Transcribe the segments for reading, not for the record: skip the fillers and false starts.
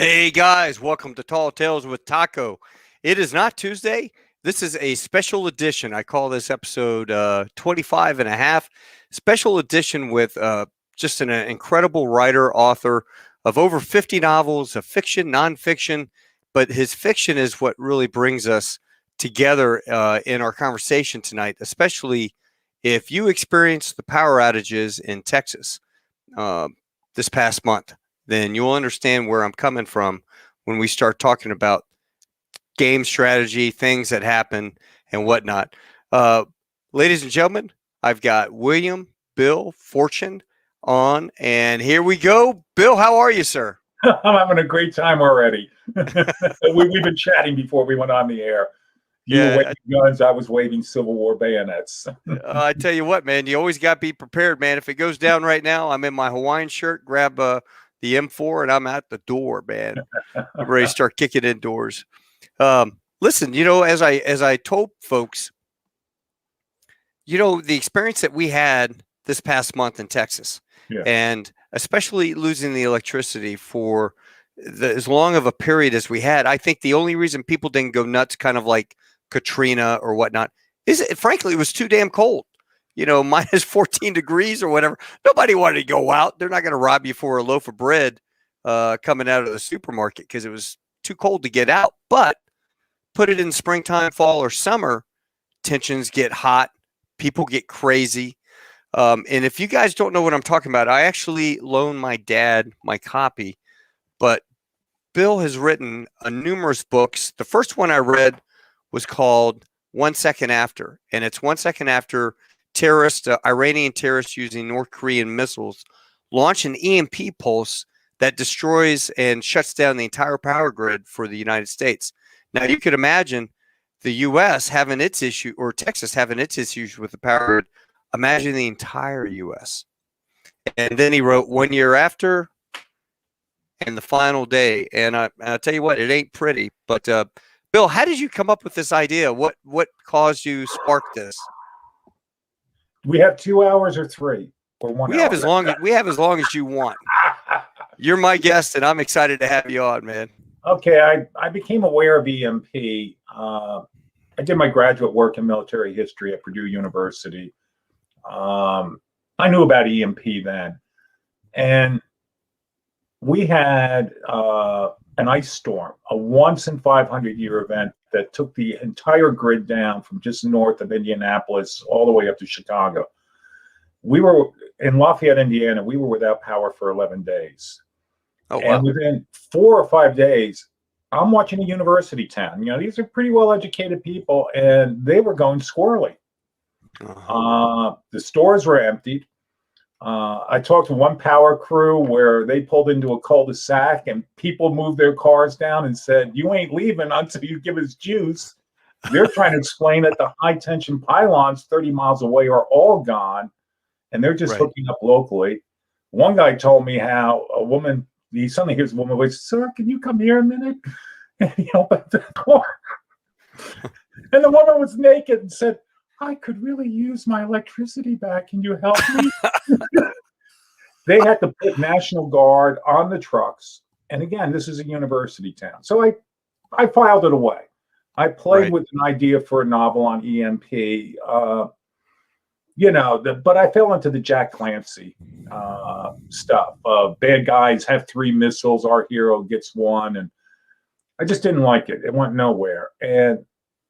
Hey guys, welcome to Tall Tales with Taco. It is not Tuesday. This is a special edition. I call this episode 25 and a half. Special edition with just an incredible writer, author of over 50 novels of fiction, nonfiction. But his fiction is what really brings us together in our conversation tonight, especially if you experienced the power outages in Texas this past month. Then you'll understand where I'm coming from when we start talking about game strategy, things that happen, and whatnot. Ladies and gentlemen, I've got Bill Forstchen on, and here we go. Bill, how are you, sir? I'm having a great time already. We've been chatting before we went on the air. You were waving guns, I was waving Civil War bayonets. I tell you what, man, you always got to be prepared, man. If it goes down right now, I'm in my Hawaiian shirt, grab the M4, and I'm at the door, man. I'm ready to start kicking indoors. Listen, as I told folks, the experience that we had this past month in Texas, and especially losing the electricity for as long of a period as we had, I think the only reason people didn't go nuts, kind of like Katrina or whatnot, is frankly, it was too damn cold. Minus 14 degrees or whatever. Nobody wanted to go out. They're not going to rob you for a loaf of bread coming out of the supermarket because it was too cold to get out. But put it in springtime, fall, or summer, tensions get hot. People get crazy. And if you guys don't know what I'm talking about, I actually loaned my dad my copy. But Bill has written numerous books. The first one I read was called 1 Second After. And it's 1 second after Iranian terrorists using North Korean missiles launch an EMP Pulse that destroys and shuts down the entire power grid for the United States. Now, you could imagine the U.S. having its issue, or Texas having its issues with the power grid. Imagine the entire U.S. And then he wrote 1 year after and the final day. And I'll tell you what, it ain't pretty. But Bill, how did you come up with this idea? What caused you spark this? We have 2 hours or 3 or 1 hour. We have as long as you want. You're my guest, and I'm excited to have you on, man. Okay, I became aware of EMP. I did my graduate work in military history at Purdue University. I knew about EMP then, and we had an ice storm, a once in 500-year event that took the entire grid down from just north of Indianapolis all the way up to Chicago. We were in Lafayette, Indiana. We were without power for 11 days. Oh, wow. And within 4 or 5 days, I'm watching a university town. These are pretty well-educated people, and they were going squirrely. The stores were emptied. I talked to one power crew where they pulled into a cul-de-sac and people moved their cars down and said, "You ain't leaving until you give us juice." They're trying to explain that the high tension pylons 30 miles away are all gone and they're just hooking up locally. One guy told me how he suddenly hears a woman voice, "Sir, can you come here a minute?" And he opened the door. And the woman was naked and said, "I could really use my electricity back. Can you help me?" They had to put National Guard on the trucks. And again, this is a university town. So I filed it away. I played with an idea for a novel on EMP, but I fell into the Jack Clancy stuff. Bad guys have 3 missiles. Our hero gets 1. And I just didn't like it. It went nowhere. And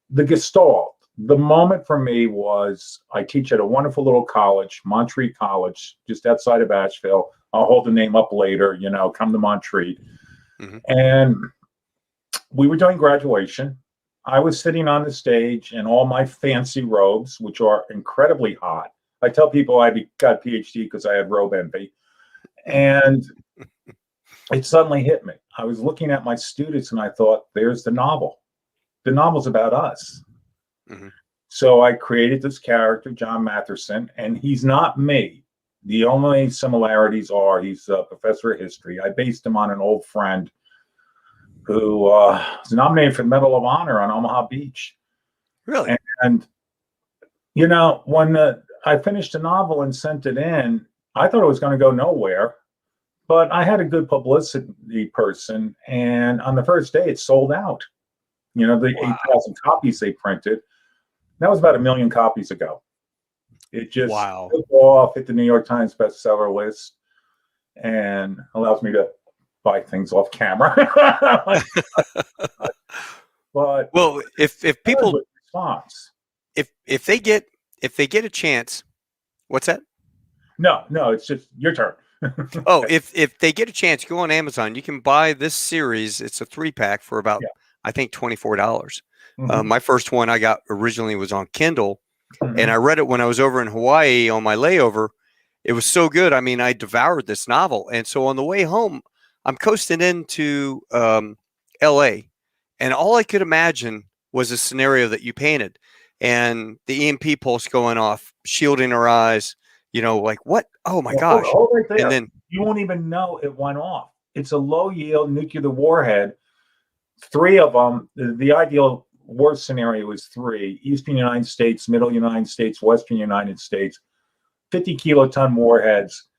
the gestalt, the moment for me was, I teach at a wonderful little college, Montreat College, just outside of Asheville. I'll hold the name up later, come to Montreat. Mm-hmm. And we were doing graduation. I was sitting on the stage in all my fancy robes, which are incredibly hot. I tell people I got a PhD because I had robe envy. And it suddenly hit me. I was looking at my students and I thought, there's the novel. The novel's about us. Mm-hmm. So I created this character, John Matherson, and he's not me. The only similarities are he's a professor of history. I based him on an old friend who was nominated for the Medal of Honor on Omaha Beach. Really? And when I finished the novel and sent it in, I thought it was going to go nowhere. But I had a good publicity person, and on the first day, it sold out. The Wow. 8,000 copies they printed. That was about 1 million copies ago. It just took off, hit the New York Times bestseller list, and allows me to buy things off camera. But well, if people response, if they get a chance, what's that? No, it's just your turn. Oh, if they get a chance, go on Amazon. You can buy this series. It's a 3-pack for about I think $24. My first one I got originally was on Kindle, and I read it when I was over in Hawaii on my layover. It was so good. I mean, I devoured this novel, and so on the way home, I'm coasting into L.A., and all I could imagine was a scenario that you painted, and the EMP pulse going off, shielding our eyes. Like what? Oh my gosh! Right there. And then you won't even know it went off. It's a low yield nuclear warhead. 3 of them. The ideal worst scenario is 3: Eastern United States, Middle United States, Western United States. 50 kiloton warheads.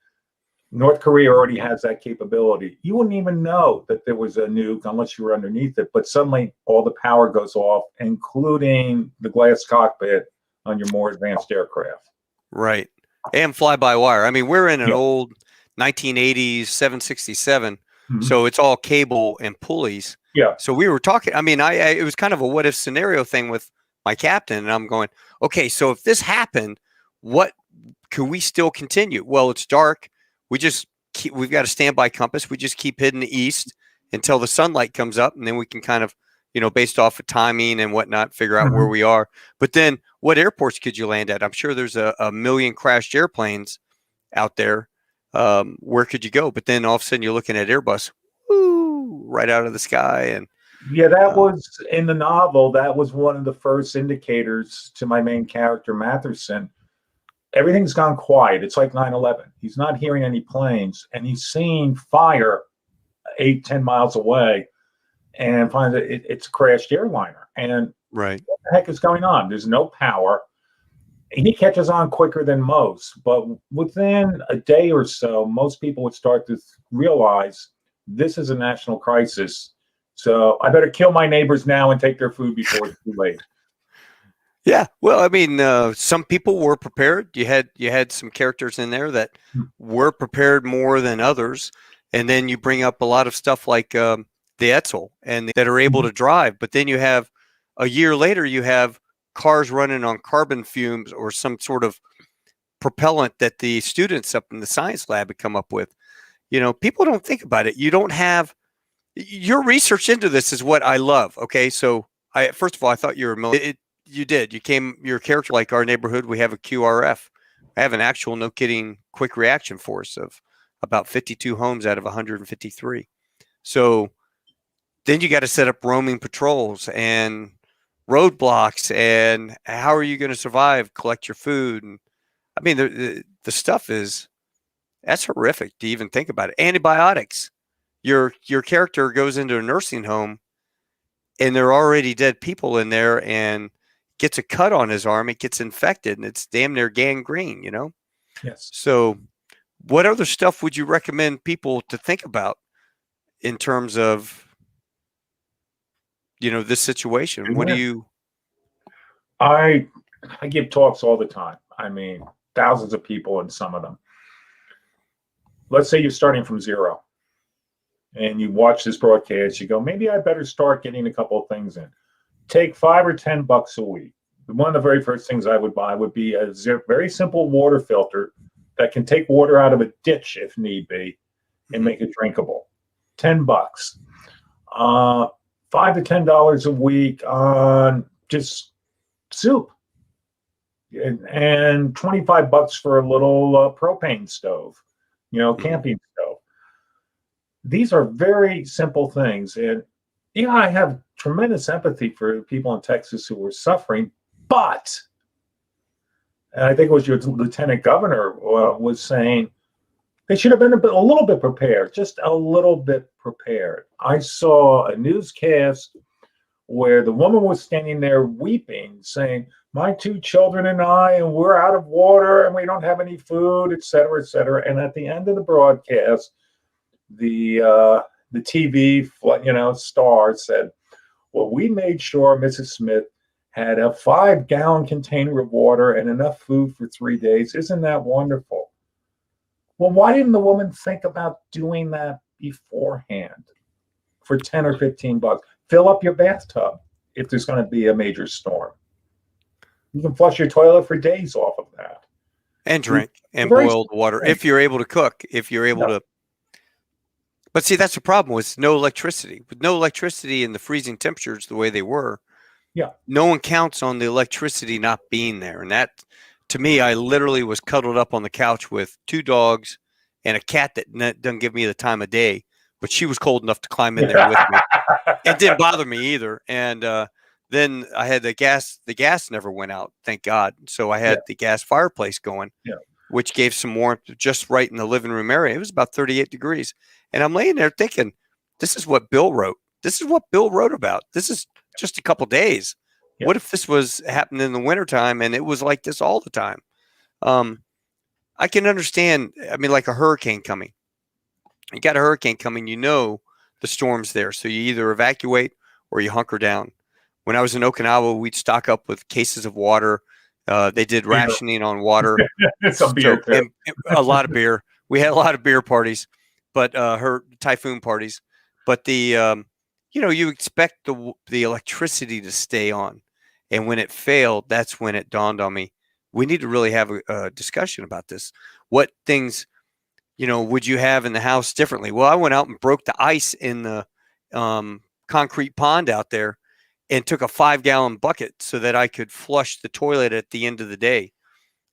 North Korea already has that capability. You wouldn't even know that there was a nuke unless you were underneath it. But suddenly, all the power goes off, including the glass cockpit on your more advanced aircraft. Right. And fly-by-wire. I mean, we're in an old 1980s 767, so it's all cable and pulleys. Yeah. So we were talking. I mean, it was kind of a what-if scenario thing with my captain, and I'm going, okay, so if this happened, what could we still continue? Well, it's dark. We've got a standby compass. We just keep heading east until the sunlight comes up, and then we can kind of, based off of timing and whatnot, figure out where we are. But then what airports could you land at? I'm sure there's a million crashed airplanes out there. Where could you go? But then all of a sudden you're looking at Airbus, right out of the sky. And that was in the novel. That was one of the first indicators to my main character, Matherson. Everything's gone quiet. It's like 9/11. He's not hearing any planes, and he's seeing fire 8-10 miles away, and finds that it's a crashed airliner. And right, what the heck is going on? There's no power. He catches on quicker than most, but within a day or so, most people would start to realize this is a national crisis. So I better kill my neighbors now and take their food before it's too late. Yeah, well, I mean, some people were prepared. You had some characters in there that were prepared more than others, and then you bring up a lot of stuff like the Etzel and that are able to drive. But then you have a year later, you have cars running on carbon fumes or some sort of propellant that the students up in the science lab had come up with. People don't think about it. You don't have your research into this is what I love. Okay, so first of all, I thought you were military. You did. You're a character like our neighborhood. We have a QRF. I have an actual, no kidding, quick reaction force of about 52 homes out of 153. So then you got to set up roaming patrols and roadblocks, and how are you going to survive, collect your food? And I mean, the stuff that's horrific to even think about it. Antibiotics. Your character goes into a nursing home, and there are already dead people in there, and gets a cut on his arm, it gets infected, and it's damn near gangrene, Yes. So what other stuff would you recommend people to think about in terms of, this situation? What do you... I give talks all the time. I mean, thousands of people in some of them. Let's say you're starting from zero and you watch this broadcast, you go, maybe I better start getting a couple of things in. Take $5 or $10 a week. One of the very first things I would buy would be a very simple water filter that can take water out of a ditch if need be and make it drinkable. $10. $5 to $10 a week on just soup, and $25 for a little propane stove, camping stove. These are very simple things, and I have tremendous empathy for people in Texas who were suffering, but and I think it was your lieutenant governor was saying they should have been a little bit prepared, just a little bit prepared. I saw a newscast where the woman was standing there weeping, saying, my 2 children and I, and we're out of water and we don't have any food, et cetera, et cetera. And at the end of the broadcast, the TV, star said, well, we made sure Mrs. Smith had a 5-gallon container of water and enough food for 3 days. Isn't that wonderful? Well, why didn't the woman think about doing that beforehand for 10 or 15 bucks? Fill up your bathtub if there's going to be a major storm. You can flush your toilet for days off of that. And drink and boil the water if you're able to cook, if you're able to. But see, that's the problem with no electricity. With no electricity and the freezing temperatures the way they were, no one counts on the electricity not being there. And that, to me, I literally was cuddled up on the couch with 2 dogs and a cat that doesn't give me the time of day, but she was cold enough to climb in there with me. It didn't bother me either. And then I had the gas never went out, thank God. So I had the gas fireplace going, which gave some warmth just right in the living room area. It was about 38 degrees. And I'm laying there thinking, this is what Bill wrote. This is what Bill wrote about. This is just a couple days. What if this was happening in the wintertime and it was like this all the time? I can understand, I mean, like a hurricane coming. You got a hurricane coming, the storm's there. So you either evacuate or you hunker down. When I was in Okinawa, we'd stock up with cases of water. They did rationing on water. Some beer too. And a lot of beer. We had a lot of beer parties, but typhoon parties. But the you expect the electricity to stay on, and when it failed, that's when it dawned on me. We need to really have a discussion about this. What things, would you have in the house differently? Well, I went out and broke the ice in the concrete pond out there and took a 5-gallon bucket so that I could flush the toilet at the end of the day.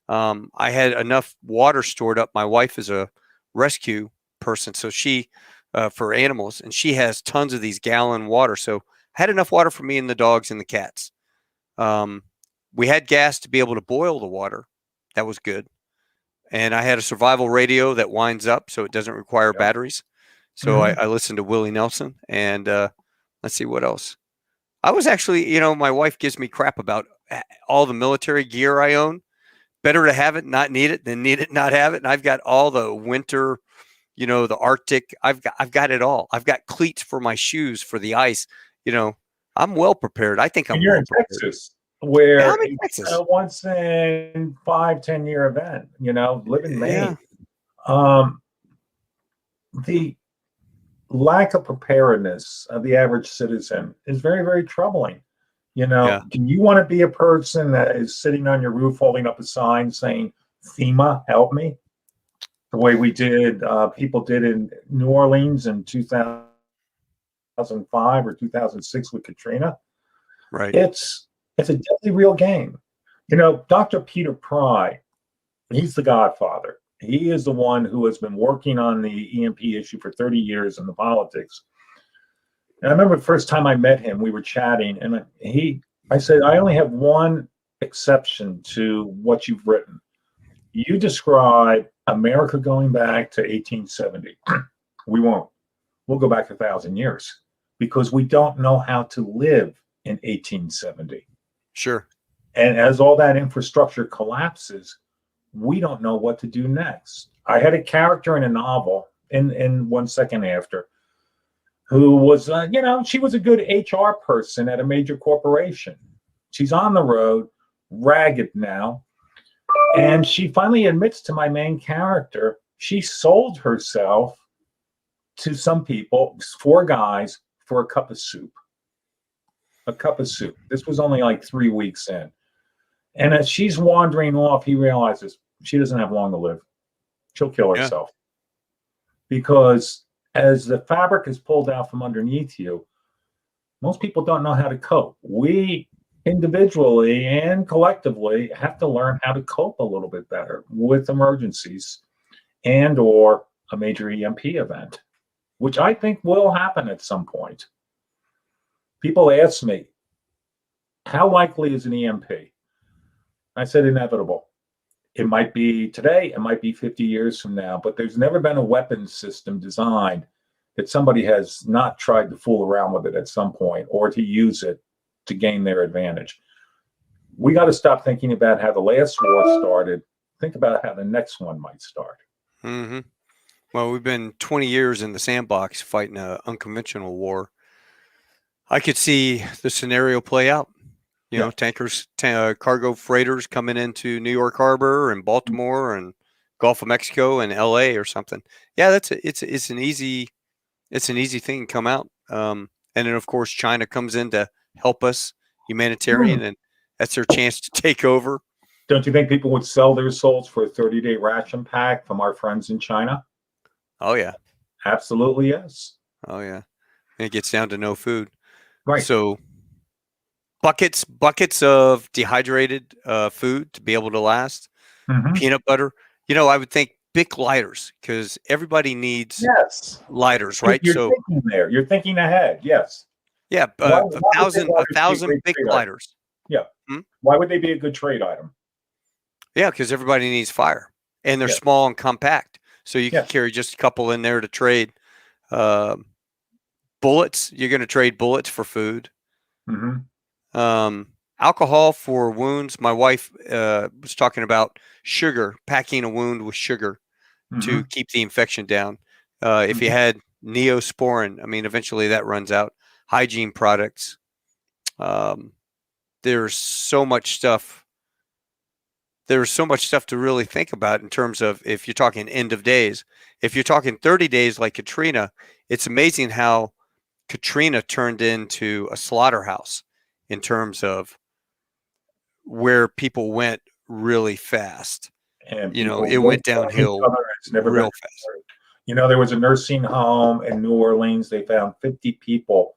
I had enough water stored up. My wife is a rescue person, so she, for animals, and she has tons of these gallon water. So I had enough water for me and the dogs and the cats. We had gas to be able to boil the water. That was good. And I had a survival radio that winds up so it doesn't require batteries. So I listened to Willie Nelson, and let's see what else. I was actually, my wife gives me crap about all the military gear I own. Better to have it, not need it, than need it, not have it. And I've got all the winter, the Arctic. I've got it all. I've got cleats for my shoes for the ice. I'm well prepared. I think I'm. You're well in prepared. Texas, where I'm in it's Texas. a once in 5-10 year event. Live in Maine. The lack of preparedness of the average citizen is very, very troubling. Do you want to be a person that is sitting on your roof holding up a sign saying, FEMA, help me? The way people did in New Orleans in 2005 or 2006 with Katrina. Right. It's a deadly real game. Dr. Peter Pry, he's the godfather. He is the one who has been working on the EMP issue for 30 years in the politics. And I remember the first time I met him, we were chatting, and I said, I only have one exception to what you've written. You describe America going back to 1870. We won't. We'll go back 1,000 years because we don't know how to live in 1870. Sure. And as all that infrastructure collapses, we don't know what to do next. I had a character in a novel in 1 second after who was, she was a good HR person at a major corporation. She's on the road, ragged now. And she finally admits to my main character, she sold herself to some people, 4 guys, for a cup of soup. A cup of soup. This was only like 3 weeks in. And as she's wandering off, he realizes she doesn't have long to live. She'll kill herself. Because as the fabric is pulled out from underneath you, most people don't know how to cope. We individually and collectively have to learn how to cope a little bit better with emergencies and or a major EMP event, which I think will happen at some point. People ask me, how likely is an EMP? I said inevitable. It might be today, it might be 50 years from now, but there's never been a weapons system designed that somebody has not tried to fool around with it at some point or to use it to gain their advantage. We got to stop thinking about how the last war started. Think about how the next one might start. Mm-hmm. Well, we've been 20 years in the sandbox fighting an unconventional war. I could see the scenario play out. You know, Yeah. tankers, cargo freighters coming into New York Harbor and Baltimore and Gulf of Mexico and LA or something. Yeah, it's an easy thing to come out. And then of course China comes in to help us, humanitarian, and that's their chance to take over. Don't you think people would sell their souls for a 30-day ration pack from our friends in China? Oh yeah, Absolutely, yes. oh yeah. And it gets down to no food. Right. So buckets of dehydrated food to be able to last. Mm-hmm. Peanut butter. You know, I would think Bic lighters because everybody needs Yes. lighters, right? You're So thinking there. You're thinking ahead. Yes. yeah, Why, a why would Bic thousand a lighters be a thousand great Bic trade item? lighters. Yeah. Hmm? Why would they be a good trade item? Yeah, because everybody needs fire, and they're Yeah. small and compact, so you can Yeah. carry just a couple in there to trade. Um, Bullets, you're going to trade bullets for food. Mm-hmm. Alcohol for wounds. My wife was talking about sugar, packing a wound with sugar Mm-hmm. to keep the infection down. If you had Neosporin, I mean, eventually that runs out. Hygiene products. There's so much stuff. There's so much stuff to really think about in terms of if you're talking end of days. If you're talking 30 days like Katrina, it's amazing how Katrina turned into a slaughterhouse in terms of where people went really fast. And You know, people it live went by each downhill other. It's never been. real fast. You know, there was a nursing home in New Orleans. They found 50 people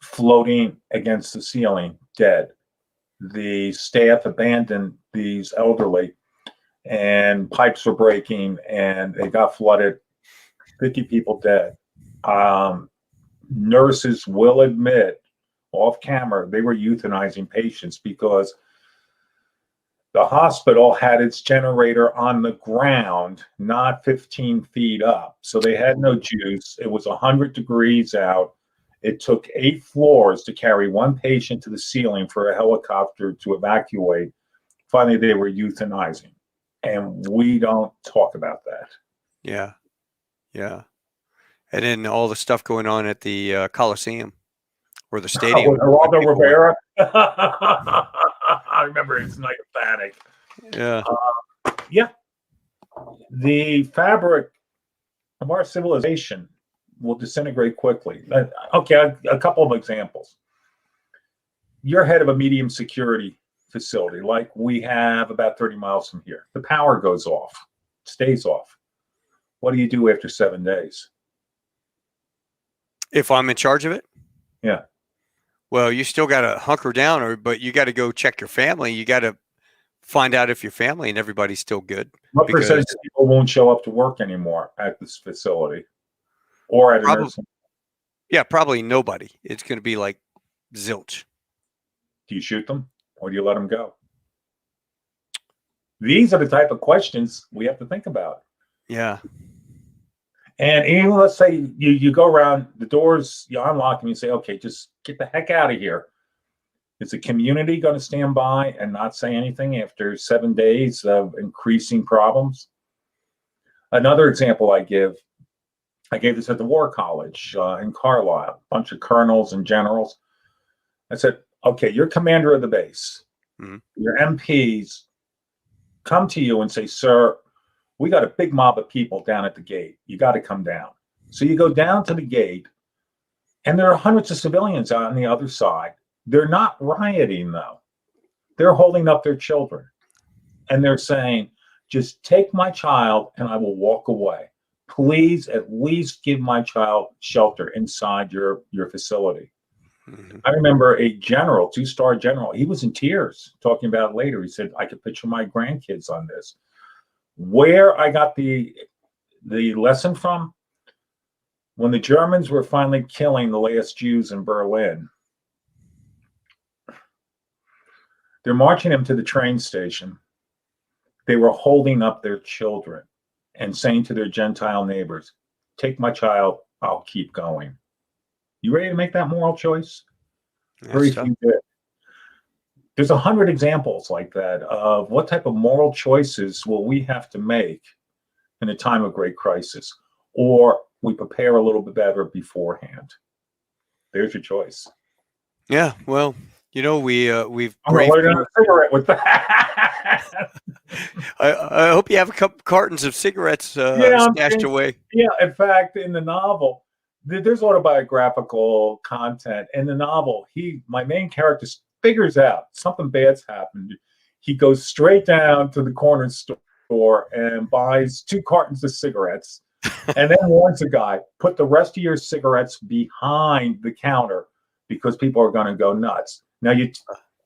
floating against the ceiling, dead. The staff abandoned these elderly, and pipes were breaking, and they got flooded. 50 people dead. Nurses will admit off camera they were euthanizing patients because the hospital had its generator on the ground, not 15 feet up. So they had no juice. It was 100 degrees out. It took 8 floors to carry one patient to the ceiling for a helicopter to evacuate. Finally, they were euthanizing. And we don't talk about that. Yeah. Yeah. And then all the stuff going on at the Coliseum or the stadium. Geraldo Rivera. I remember his night of panic. Yeah. Yeah. The fabric of our civilization will disintegrate quickly. Okay, a couple of examples. You're head of a medium security facility, like we have about 30 miles from here. The power goes off, stays off. What do you do after 7 days? If I'm in charge of it? Yeah. Well, you still got to hunker down, but you got to go check your family. You got to find out if your family and everybody's still good. What percentage of people won't show up to work anymore at this facility or at a nursing? Yeah, probably nobody. It's going to be like zilch. Do you shoot them or do you let them go? These are the type of questions we have to think about. Yeah. And even let's say you go around the doors, you unlock them, you say, okay, just get the heck out of here. Is the community going to stand by and not say anything after 7 days of increasing problems? Another example I gave this at the War College in Carlisle, a bunch of colonels and generals. I said, okay, you're commander of the base. Mm-hmm. Your MPs come to you and say, sir, we got a big mob of people down at the gate. You got to come down. So you go down to the gate, and there are hundreds of civilians on the other side. They're not rioting, though. They're holding up their children. And they're saying, just take my child and I will walk away. Please at least give my child shelter inside your facility. Mm-hmm. I remember a general, 2-star general, he was in tears talking about it later. He said, I could picture my grandkids on this. Where I got the lesson from, when the Germans were finally killing the last Jews in Berlin, they're marching them to the train station. They were holding up their children and saying to their Gentile neighbors, take my child, I'll keep going. You ready to make that moral choice? Very few did. There's 100 examples like that of what type of moral choices will we have to make in a time of great crisis. or we prepare a little bit better beforehand. There's your choice. Yeah, well, we've I'm gonna braved light a cigarette with that. I hope you have a couple cartons of cigarettes Yeah, stashed away. yeah. In fact, in the novel, there's autobiographical content. In the novel, my main character figures out something bad's happened. He goes straight down to the corner store and buys 2 cartons of cigarettes, and then warns the guy, put the rest of your cigarettes behind the counter because people are going to go nuts. Now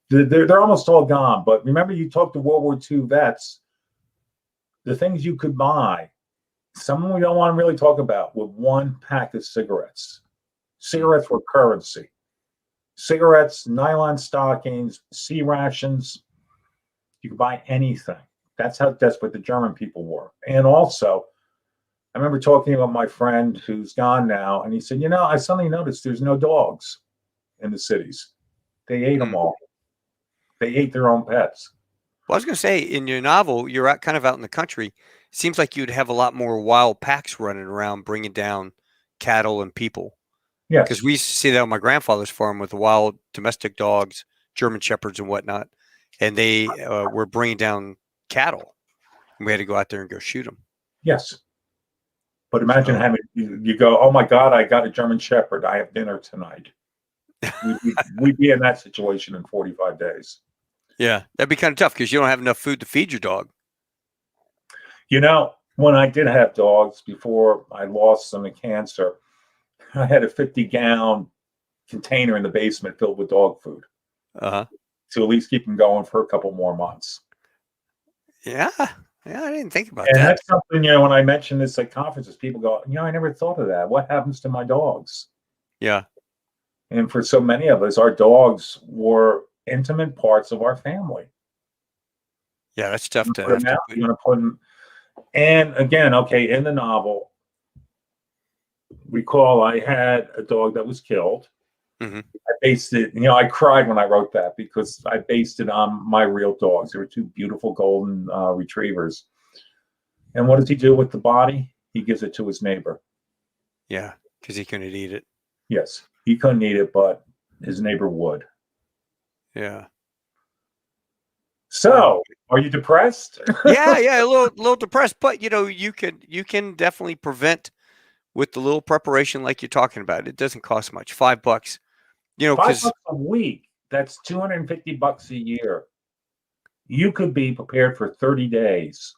they're almost all gone, but remember, you talked to World War II vets. The things you could buy, some we don't want to really talk about, with 1 pack of cigarettes. Cigarettes were currency. Cigarettes, nylon stockings, C rations. You could buy anything. That's how desperate the German people were. And also, I remember talking about my friend who's gone now, and he said, I suddenly noticed there's no dogs in the cities. They ate them all. They ate their own pets. Well, I was going to say, in your novel, you're kind of out in the country. Seems like you'd have a lot more wild packs running around, bringing down cattle and people. Yeah, because we used to see that on my grandfather's farm with wild domestic dogs, German shepherds and whatnot, and they were bringing down cattle. And we had to go out there and go shoot them. Yes. But imagine having you go, oh my God, I got a German Shepherd. I have dinner tonight. We'd be in that situation in 45 days. Yeah, that'd be kind of tough because you don't have enough food to feed your dog. When I did have dogs before I lost them to cancer, I had a 50-gallon container in the basement filled with dog food. To at least keep them going for a couple more months. Yeah, I didn't think about that. And that's something, when I mention this at conferences, people go, I never thought of that. What happens to my dogs? Yeah. And for so many of us, our dogs were intimate parts of our family. Yeah, that's tough to have to put them. And again, okay, in the novel, recall I had a dog that was killed. Mm-hmm. I based it, I cried when I wrote that because I based it on my real dogs. They were 2 beautiful golden retrievers. And what does he do with the body? He gives it to his neighbor. Yeah, because he couldn't eat it. Yes, he couldn't eat it, but his neighbor would. Yeah. So, are you depressed? yeah, a little depressed, but you can definitely prevent with the little preparation like you're talking about. It doesn't cost much, $5. $5 a week. That's $250 a year. You could be prepared for 30 days.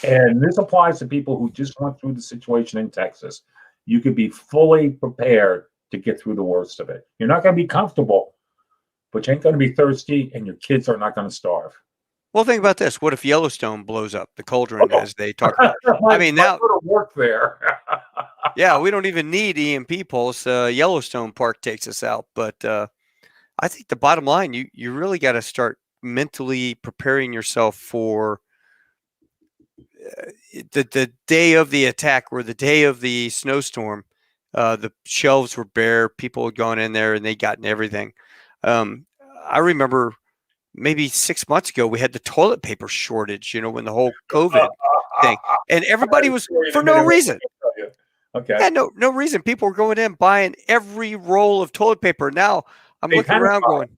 And this applies to people who just went through the situation in Texas. You could be fully prepared to get through the worst of it. You're not going to be comfortable, but you ain't going to be thirsty, and your kids are not going to starve. Well, think about this. What if Yellowstone blows up, the cauldron, as they talk about? I mean, now work there. Yeah, we don't even need EMP Pulse. Yellowstone Park takes us out. But I think the bottom line, you really got to start mentally preparing yourself for the day of the attack or the day of the snowstorm. The shelves were bare. People had gone in there and they gotten everything. I remember maybe 6 months ago, we had the toilet paper shortage, when the whole COVID thing, and everybody was for no reason. Okay. Yeah, no reason. People were going in buying every roll of toilet paper. Now I'm looking around going,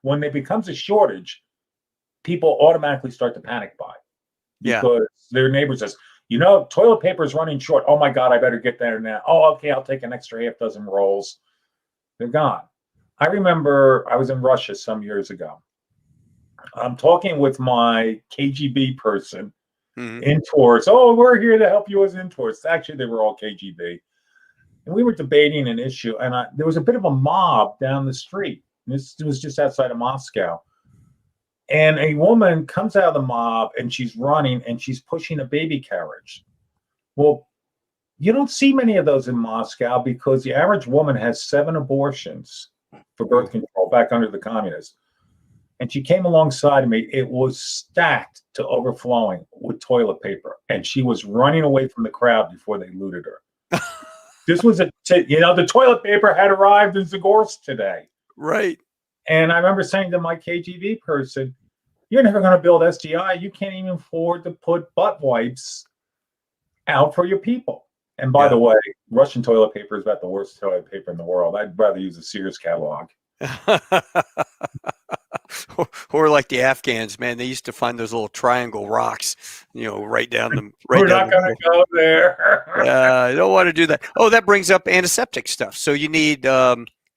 when it becomes a shortage, people automatically start to panic buy because their neighbor says, toilet paper is running short. Oh my God, I better get there now. Oh, okay, I'll take an extra half dozen rolls. They're gone. I remember I was in Russia some years ago. I'm talking with my KGB person in tours. Oh, we're here to help you as in tours. Actually, they were all KGB. And we were debating an issue, and there was a bit of a mob down the street. This was just outside of Moscow. And a woman comes out of the mob, and she's running, and she's pushing a baby carriage. Well, you don't see many of those in Moscow because the average woman has 7 abortions for birth control back under the communists. And she came alongside of me. It was stacked to overflowing with toilet paper. And she was running away from the crowd before they looted her. This was the toilet paper had arrived in Zagorsk today. Right. And I remember saying to my KGB person, You're never going to build SGI. You can't even afford to put butt wipes out for your people. And by the way, Russian toilet paper is about the worst toilet paper in the world. I'd rather use a Sears catalog. Or like the Afghans, man, they used to find those little triangle rocks, right down the. We're not going to go there. I don't want to do that. Oh, that brings up antiseptic stuff. So you need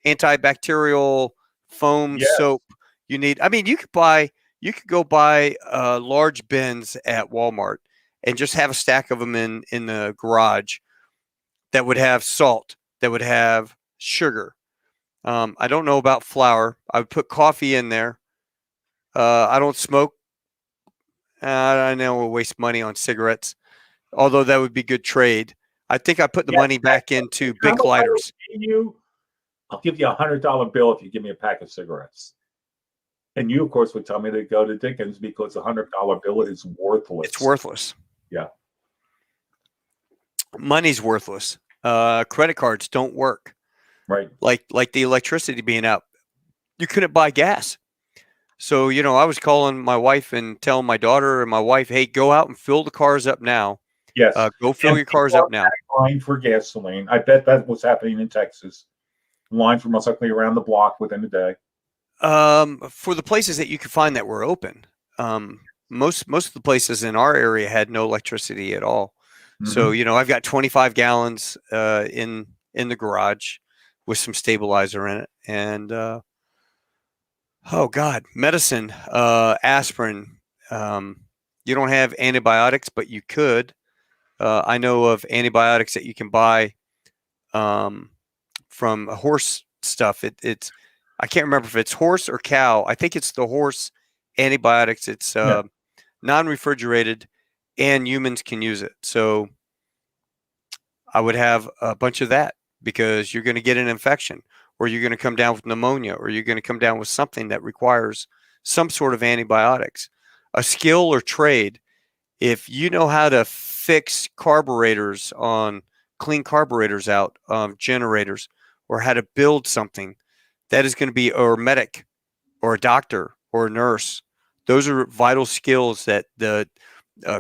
antibacterial foam soap. You need. I mean, you could go buy large bins at Walmart and just have a stack of them in the garage that would have salt, that would have sugar. I don't know about flour. I would put coffee in there. I don't smoke. I know we'll waste money on cigarettes, although that would be good trade. I think I put the money back into Bic lighters. I'll give you $100 bill if you give me a pack of cigarettes. And you, of course, would tell me to go to Dickens because a $100 bill is worthless. It's worthless. Yeah. Money's worthless. Credit cards don't work. Right. Like the electricity being out. You couldn't buy gas. So, I was calling my wife and telling my daughter and my wife, hey, go out and fill the cars up now. Yes. Go fill your cars up now. Line for gasoline. I bet that was happening in Texas. Lines were most likely around the block within a day. For the places that you could find that were open, most of the places in our area had no electricity at all. Mm-hmm. So, I've got 25 gallons in the garage with some stabilizer in it. And oh God, medicine, aspirin. You don't have antibiotics, but you could. I know of antibiotics that you can buy from horse stuff. It's I can't remember if it's horse or cow. I think it's the horse antibiotics. It's non-refrigerated, and humans can use it. So I would have a bunch of that because you're going to get an infection, or you're going to come down with pneumonia, or you're going to come down with something that requires some sort of antibiotics. A skill or trade, if you know how to fix carburetors clean carburetors out of generators, or how to build something, that is going to be or a medic or a doctor or a nurse. Those are vital skills that the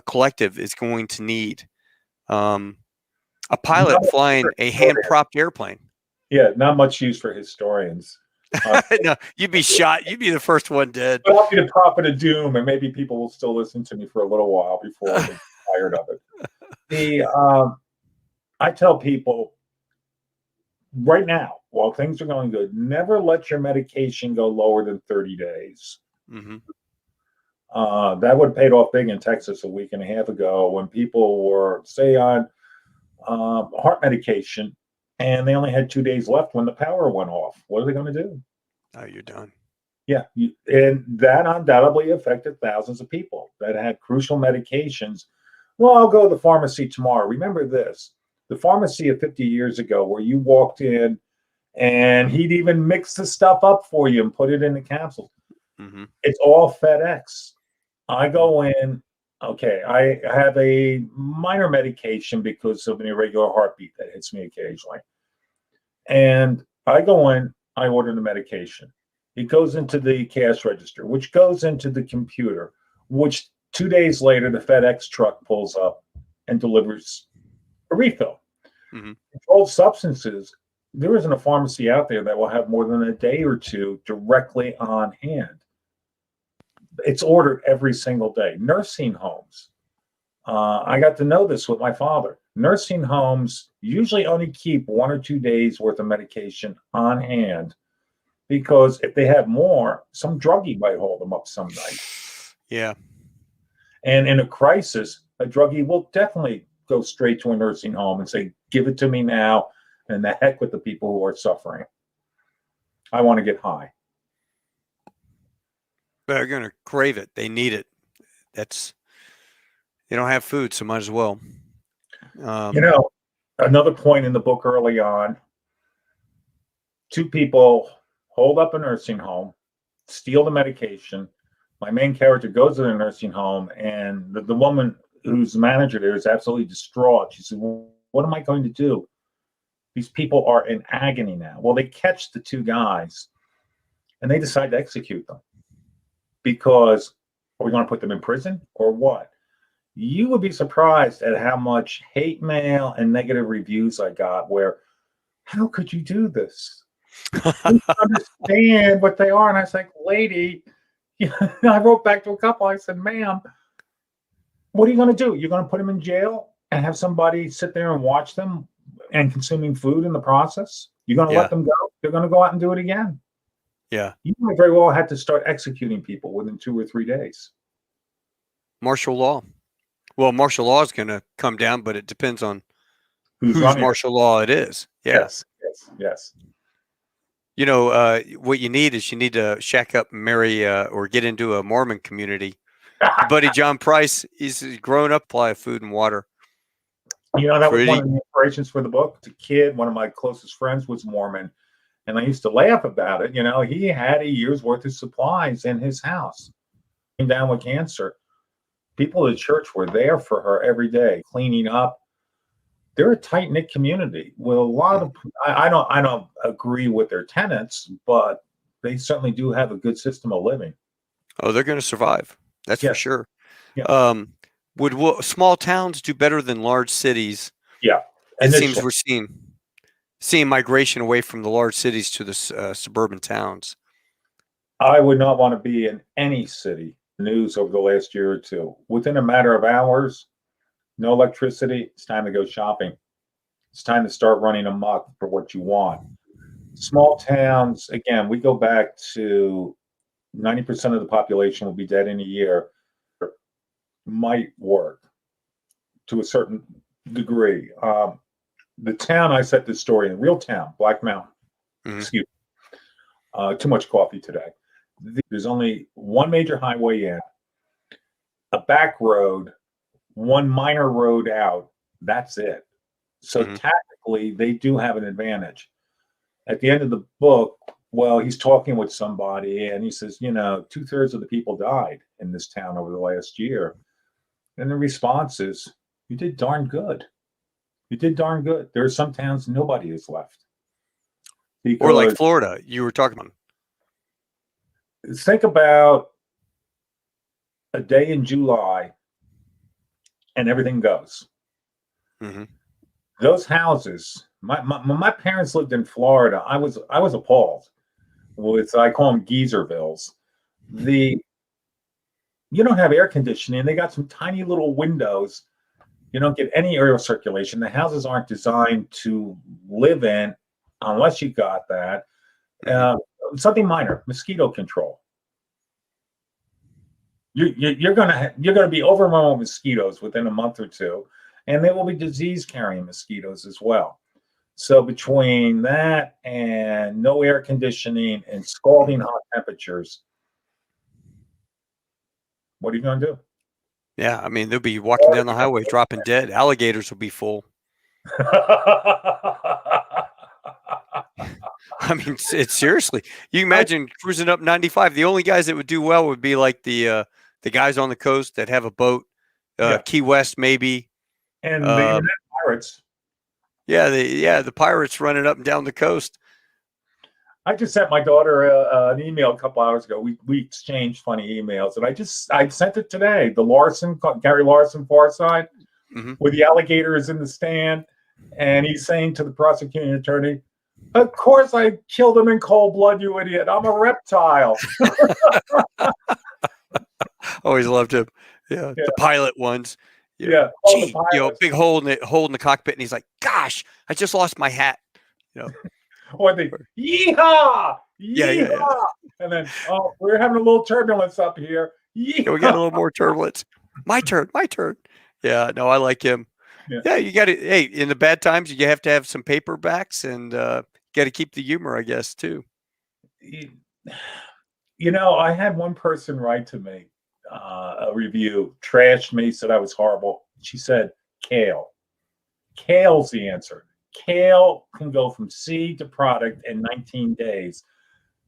collective is going to need. A pilot flying a hand-propped airplane. Yeah, not much use for historians. No, you'd be shot. You'd be the first one dead. But I'll be the prophet of doom, and maybe people will still listen to me for a little while before they get tired of it. I tell people right now, while things are going good, never let your medication go lower than 30 days. Mm-hmm. That would have paid off big in Texas a week and a half ago when people were, say, on heart medication, and they only had 2 days left when the power went off. What are they going to do? Oh, you're done. Yeah, and that undoubtedly affected thousands of people that had crucial medications. Well, I'll go to the pharmacy tomorrow. Remember this, the pharmacy of 50 years ago where you walked in and he'd even mix the stuff up for you and put it in the capsules. Mm-hmm. It's all FedEx. I go in, okay, I have a minor medication because of an irregular heartbeat that hits me occasionally. And I go in, I order the medication. It goes into the cash register, which goes into the computer, which 2 days later, the FedEx truck pulls up and delivers a refill. Mm-hmm. Controlled substances, there isn't a pharmacy out there that will have more than a day or two directly on hand. It's ordered every single day. Nursing homes. I got to know this with my father. Nursing homes usually only keep 1 or 2 days worth of medication on hand because if they have more, some druggie might hold them up some night. Yeah. And in a crisis, a druggie will definitely go straight to a nursing home and say, give it to me now, and the heck with the people who are suffering. I want to get high. They're going to crave it. They need it. They don't have food, so might as well. Another point in the book early on, 2 people hold up a nursing home, steal the medication. My main character goes to the nursing home, and the woman who's the manager there is absolutely distraught. She said, well, what am I going to do? These people are in agony now. Well, they catch the 2 guys, and they decide to execute them because Are we going to put them in prison or what? You would be surprised at how much hate mail and negative reviews I got where, how could you do this? You understand what they are. And I was like, lady, I wrote back to a couple. I said, ma'am, what are you going to do? You're going to put them in jail and have somebody sit there and watch them and consuming food in the process? You're going to let them go? They're going to go out and do it again. Yeah. You might very well have to start executing people within 2 or 3 days. Martial law. Well, martial law is going to come down, but it depends on whose martial law it is. Yeah. Yes. You know, what you need is you need to shack up and marry or get into a Mormon community. Buddy John Price, he's grown up, supply of food and water. You know, that was one of the inspirations for the book. As a kid, one of my closest friends was Mormon, and I used to laugh about it. You know, he had a year's worth of supplies in his house. Came down with cancer. People at church were there for her every day, cleaning up. They're a tight-knit community with a lot of. I don't agree with their tenets, but they certainly do have a good system of living. Oh, they're going to survive. That's for sure. Yeah. Would small towns do better than large cities? Yeah. It seems we're seeing migration away from the large cities to the suburban towns. I would not want to be in any city. News over the last year or two. Within a matter of hours, no electricity, it's time to go shopping. It's time to start running amok for what you want. Small towns, again, we go back to 90% of the population will be dead in a year. Might work to a certain degree. The town I set this story in, real town, Black Mountain. Excuse me. Too much coffee today. There's only one major highway in, a back road, one minor road out. That's it. So tactically, they do have an advantage. At the end of the book, well, he's talking with somebody and he says, you know, 2/3 of the people died in this town over the last year. And the response is, you did darn good. You did darn good. There are some towns nobody is left. Or like Florida, you were talking about. Think about a day in July and everything goes. Those houses, my parents lived in Florida. I was appalled with, I call them geezervilles. You don't have air conditioning. They got some tiny little windows. You don't get any air circulation. The houses aren't designed to live in unless you got that. Something minor, mosquito control. You're gonna be overrun with mosquitoes within a month or two, and they will be disease-carrying mosquitoes as well. So between that and no air conditioning and scalding hot temperatures, what are you going to do? Yeah, I mean, they'll be walking down the highway, dropping dead. Alligators will be full. I mean, it's seriously. You imagine cruising up 95. The only guys that would do well would be like the guys on the coast that have a boat, Key West maybe, and the internet pirates. Yeah, the pirates running up and down the coast. I just sent my daughter an email a couple hours ago. We exchanged funny emails, and I sent it today. The Gary Larson Far Side, where the alligator is in the stand, and he's saying to the prosecuting attorney, "Of course I killed him in cold blood, you idiot. I'm a reptile." Always loved him. Yeah, the pilot ones. Yeah. Gee, big hole in the cockpit, and he's like, "Gosh, I just lost my hat." Or the yeehaw, yeehaw, and then we're having a little turbulence up here. Yeah, we got a little more turbulence. My turn. Yeah, no, I like him. Yeah, you got to. Hey, in the bad times, you have to have some paperbacks, and got to keep the humor, I guess, too. You know, I had one person write to me a review, trashed me, said I was horrible. She said, "Kale. Kale's the answer. Kale can go from seed to product in 19 days."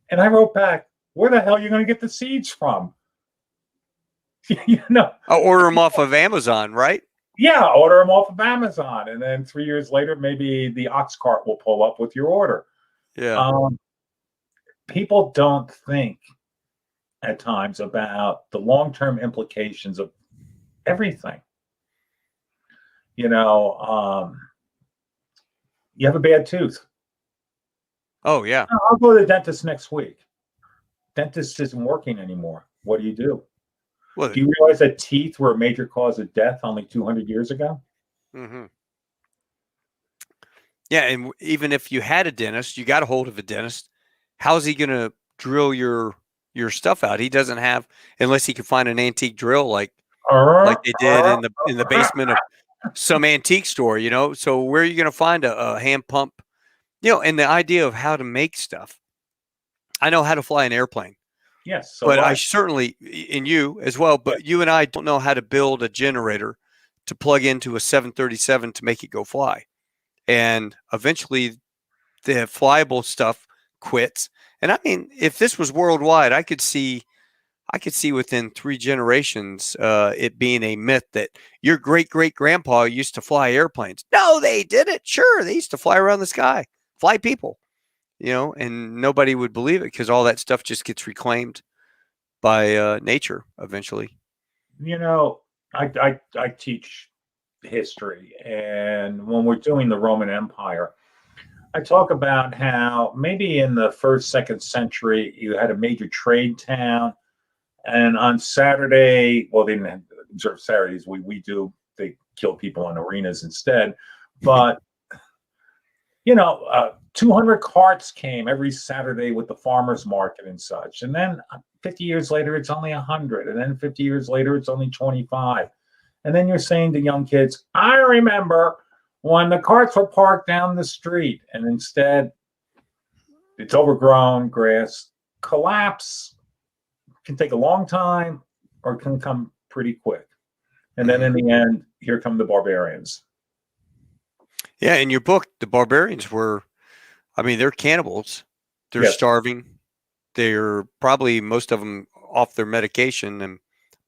And I wrote back, "Where the hell are you going to get the seeds from?" I'll order them off of Amazon, right? Yeah, order them off of Amazon. And then 3 years later, maybe the ox cart will pull up with your order. Yeah. People don't think at times about the long-term implications of everything. You have a bad tooth. Oh, yeah. I'll go to the dentist next week. Dentist isn't working anymore. What do? Well, do you realize that teeth were a major cause of death only 200 years ago? mm-hmm. Yeah, and even if you had a dentist, you got a hold of a dentist, how's he going to drill your stuff out? He doesn't have, unless he can find an antique drill like they did in the basement of some antique store, So where are you going to find a hand pump? And the idea of how to make stuff. I know how to fly an airplane. Yes, but I certainly, and you as well, but you and I don't know how to build a generator to plug into a 737 to make it go fly. And eventually the flyable stuff quits. And I mean, if this was worldwide, I could see within 3 generations it being a myth that your great-great-grandpa used to fly airplanes. No, they didn't. Sure, they used to fly around the sky, fly people, and nobody would believe it because all that stuff just gets reclaimed by nature eventually. I teach history, and when we're doing the Roman Empire, I talk about how maybe in the 1st, 2nd century, you had a major trade town. And on Saturday, well, they didn't observe Saturdays. We do. They kill people in arenas instead. But, 200 carts came every Saturday with the farmer's market and such. And then 50 years later, it's only 100. And then 50 years later, it's only 25. And then you're saying to young kids, I remember when the carts were parked down the street. And instead, it's overgrown grass. Collapse can take a long time or can come pretty quick. And then in the end, here come the barbarians. Yeah, in your book, the barbarians were, they're cannibals. They're starving. They're probably, most of them, off their medication and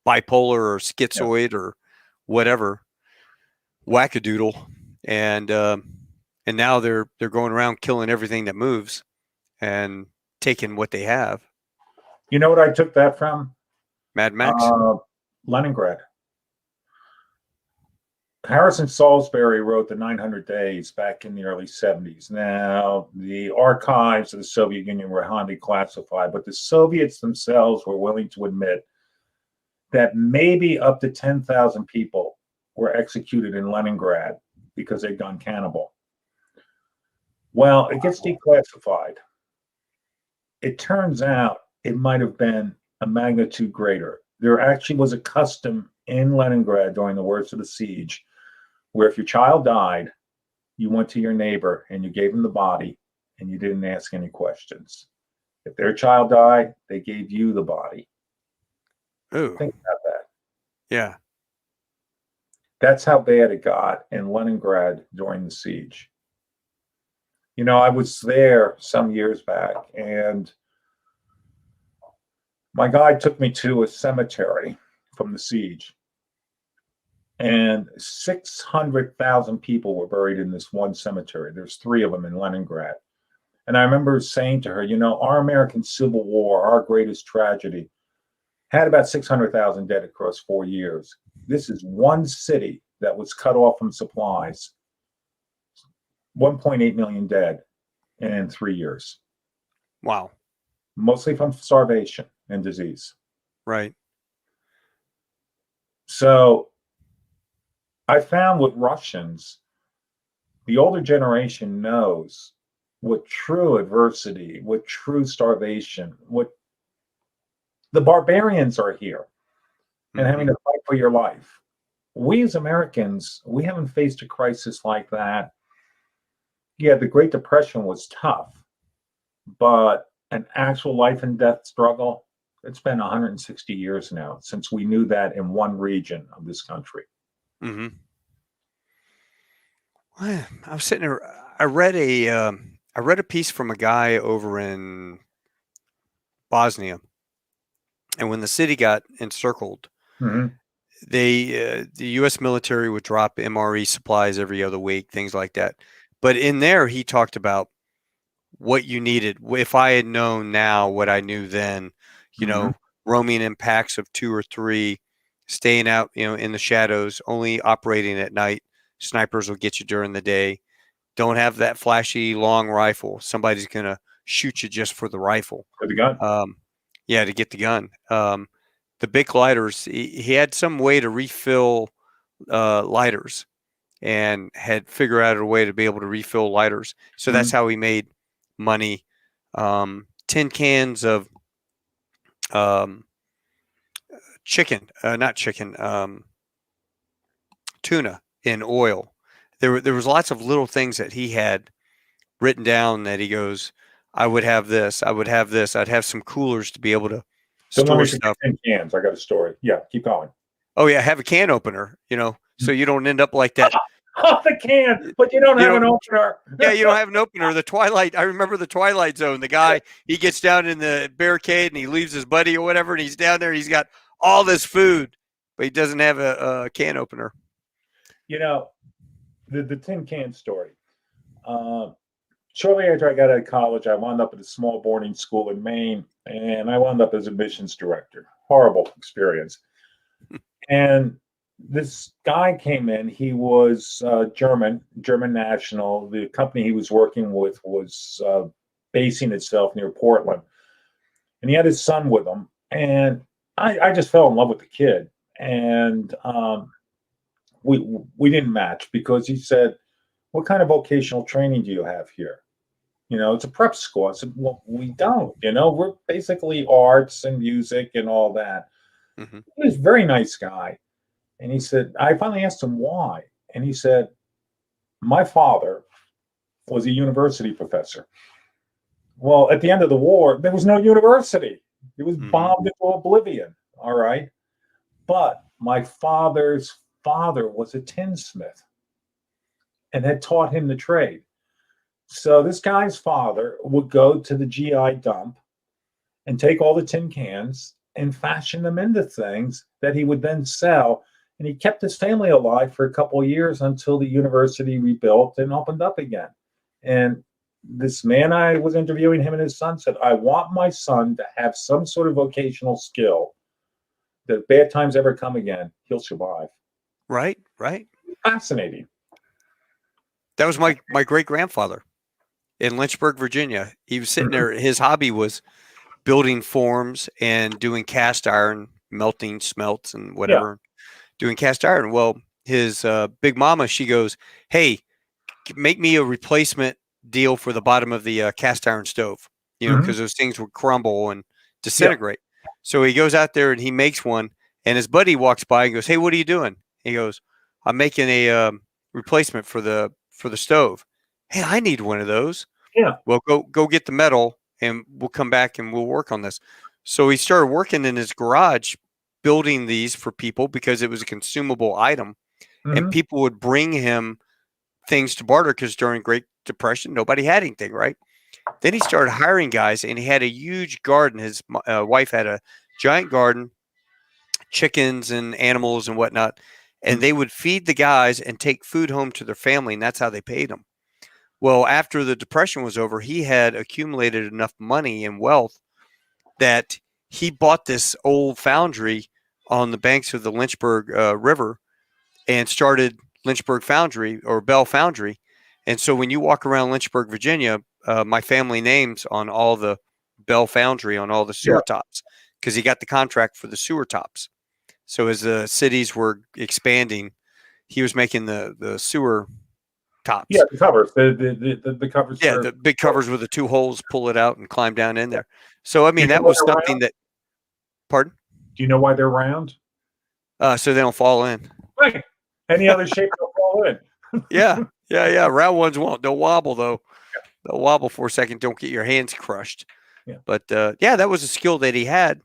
bipolar or schizoid or whatever, wackadoodle. And now they're going around killing everything that moves and taking what they have. You know what I took that from? Mad Max? Leningrad. Harrison Salisbury wrote The 900 Days back in the early 70s. Now, the archives of the Soviet Union were highly classified, but the Soviets themselves were willing to admit that maybe up to 10,000 people were executed in Leningrad because they'd gone cannibal. Well, it gets declassified. It turns out it might have been a magnitude greater. There actually was a custom in Leningrad during the worst of the siege where if your child died, you went to your neighbor and you gave him the body and you didn't ask any questions. If their child died, they gave you the body. Ooh. Think about that. Yeah. That's how bad it got in Leningrad during the siege. I was there some years back, and my guide took me to a cemetery from the siege. And 600,000 people were buried in this one cemetery. There's 3 of them in Leningrad. And I remember saying to her, our American Civil War, our greatest tragedy, had about 600,000 dead across 4 years. This is one city that was cut off from supplies. 1.8 million dead in 3 years. Wow. Mostly from starvation and disease. Right. So I found with Russians, the older generation knows what true adversity, what true starvation, what the barbarians are here and having to fight for your life. We as Americans, we haven't faced a crisis like that. Yeah, the Great Depression was tough, but an actual life and death struggle, it's been 160 years now since we knew that in one region of this country. Mm-hmm. I was sitting there. I read a piece from a guy over in Bosnia, and when the city got encircled, the U.S. military would drop MRE supplies every other week, things like that. But in there, he talked about what you needed. If I had known now what I knew then, roaming in packs of 2 or 3, staying out, in the shadows, only operating at night. Snipers will get you during the day. Don't have that flashy long rifle. Somebody's going to shoot you just for the rifle. For the gun. Yeah, to get the gun. The big lighters, he had some way to refill lighters, and had figured out a way to be able to refill lighters. So that's how he made money. Tin cans of tuna in oil. There was lots of little things that he had written down that he goes, I would have this, I would have this, I'd have some coolers to be able to store stuff. Tin cans. I got a story. Yeah, keep going. Oh yeah, have a can opener, so you don't end up like that. Oh, the can, but you don't have an opener. Yeah, you don't have an opener. The Twilight, I remember the Twilight Zone. The guy, he gets down in the barricade and he leaves his buddy or whatever, and he's down there. He's got all this food, but he doesn't have a can opener. The tin can story. Shortly after I got out of college, I wound up at a small boarding school in Maine, and I wound up as admissions director. Horrible experience. And this guy came in. He was German national. The company he was working with was basing itself near Portland, and he had his son with him. And I just fell in love with the kid, and we didn't match, because he said, "What kind of vocational training do you have here? It's a prep school." I said, "Well, we don't. We're basically arts and music and all that." Mm-hmm. He was a very nice guy. And he said, I finally asked him why. And he said, my father was a university professor. Well, at the end of the war, there was no university. It was bombed into oblivion. All right. But my father's father was a tinsmith and had taught him the trade. So this guy's father would go to the GI dump and take all the tin cans and fashion them into things that he would then sell. And he kept his family alive for a couple of years until the university rebuilt and opened up again. And this man I was interviewing, him and his son, said, I want my son to have some sort of vocational skill that if bad times ever come again, he'll survive. Right. Fascinating. That was my great-grandfather in Lynchburg, Virginia. He was sitting there. His hobby was building forms and doing cast iron, melting smelts and whatever. Yeah. Doing cast iron. Well, his big mama, she goes, hey, make me a replacement deal for the bottom of the cast iron stove, because those things would crumble and disintegrate. Yeah. So he goes out there and he makes one, and his buddy walks by and goes, hey, what are you doing? He goes, I'm making a replacement for the stove. Hey, I need one of those. Yeah. Well, go get the metal and we'll come back and we'll work on this. So he started working in his garage, building these for people because it was a consumable item, and people would bring him things to barter because during Great Depression, nobody had anything, right? Then he started hiring guys, and he had a huge garden. His wife had a giant garden, chickens and animals and whatnot, and they would feed the guys and take food home to their family, and that's how they paid them. Well, after the Depression was over, he had accumulated enough money and wealth that he bought this old foundry on the banks of the Lynchburg River and started Lynchburg Foundry, or Bell Foundry. And so when you walk around Lynchburg, Virginia, my family name's on all the Bell Foundry, on all the sewer tops, because he got the contract for the sewer tops. So as the cities were expanding, he was making the sewer tops. Yeah, the covers. The covers. Yeah, the big covers with the 2 holes, pull it out and climb down in there. So, I mean, that was something that, pardon? Do you know why they're round? So they don't fall in. Right. Any other shape they'll fall in. Yeah. Round ones won't. They'll wobble, though. Yeah. They'll wobble for a second. Don't get your hands crushed. Yeah. But, that was a skill that he had,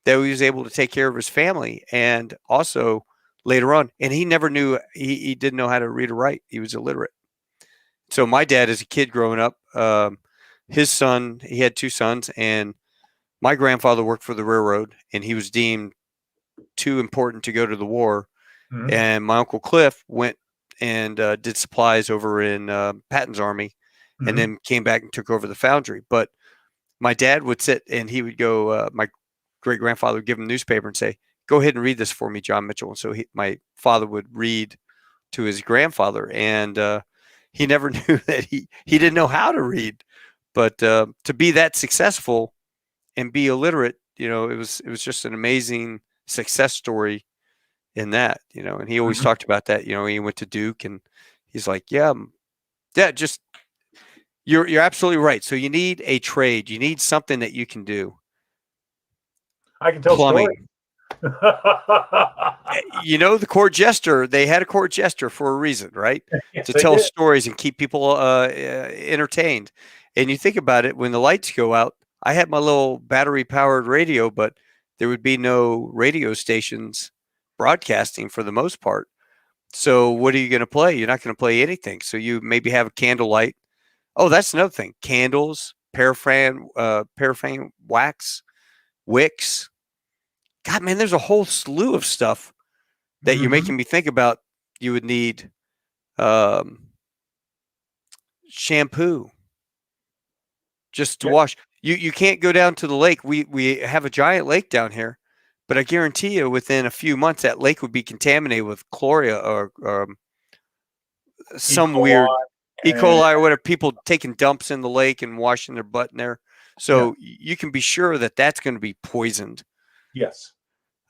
that he was able to take care of his family. And also later on, and he never knew, he didn't know how to read or write. He was illiterate. So my dad, as a kid growing up, his son, he had 2 sons, and my grandfather worked for the railroad, and he was deemed too important to go to the war. And my Uncle Cliff went and did supplies over in Patton's army, and then came back and took over the foundry. But my dad would sit and he would go, my great grandfather would give him a newspaper and say, "Go ahead and read this for me, John Mitchell." And so my father would read to his grandfather, and he never knew that he didn't know how to read, but to be that successful and be illiterate, it was just an amazing success story in that, and he always talked about that. He went to Duke, and he's like, yeah, just you're absolutely right. So you need a trade. You need something that you can do. I can tell Plumbing. Stories. The court jester, they had a court jester for a reason, right? Yes, to tell stories and keep people entertained. And you think about it, when the lights go out, I had my little battery powered radio, but there would be no radio stations broadcasting for the most part. So what are you going to play? You're not going to play anything. So you maybe have a candlelight. Oh, that's another thing. Candles, paraffin wax, wicks. God, man, there's a whole slew of stuff that you're making me think about. You would need shampoo just to wash. You can't go down to the lake. We have a giant lake down here, but I guarantee you within a few months that lake would be contaminated with chloria or some weird E. coli or whatever, people taking dumps in the lake and washing their butt in there. So you can be sure that that's going to be poisoned. Yes.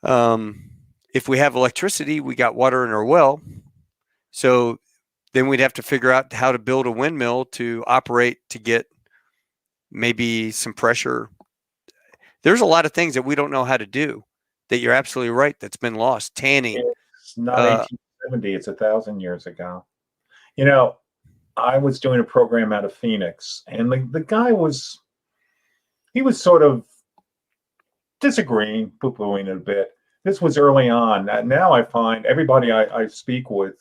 If we have electricity, we got water in our well. So then we'd have to figure out how to build a windmill to operate to get maybe some pressure. There's a lot of things that we don't know how to do that you're absolutely right. That's been lost. Tanning. It's not 1870. It's 1,000 years ago. I was doing a program out of Phoenix, and the guy was sort of disagreeing, poo-pooing it a bit. This was early on. Now I find everybody I speak with,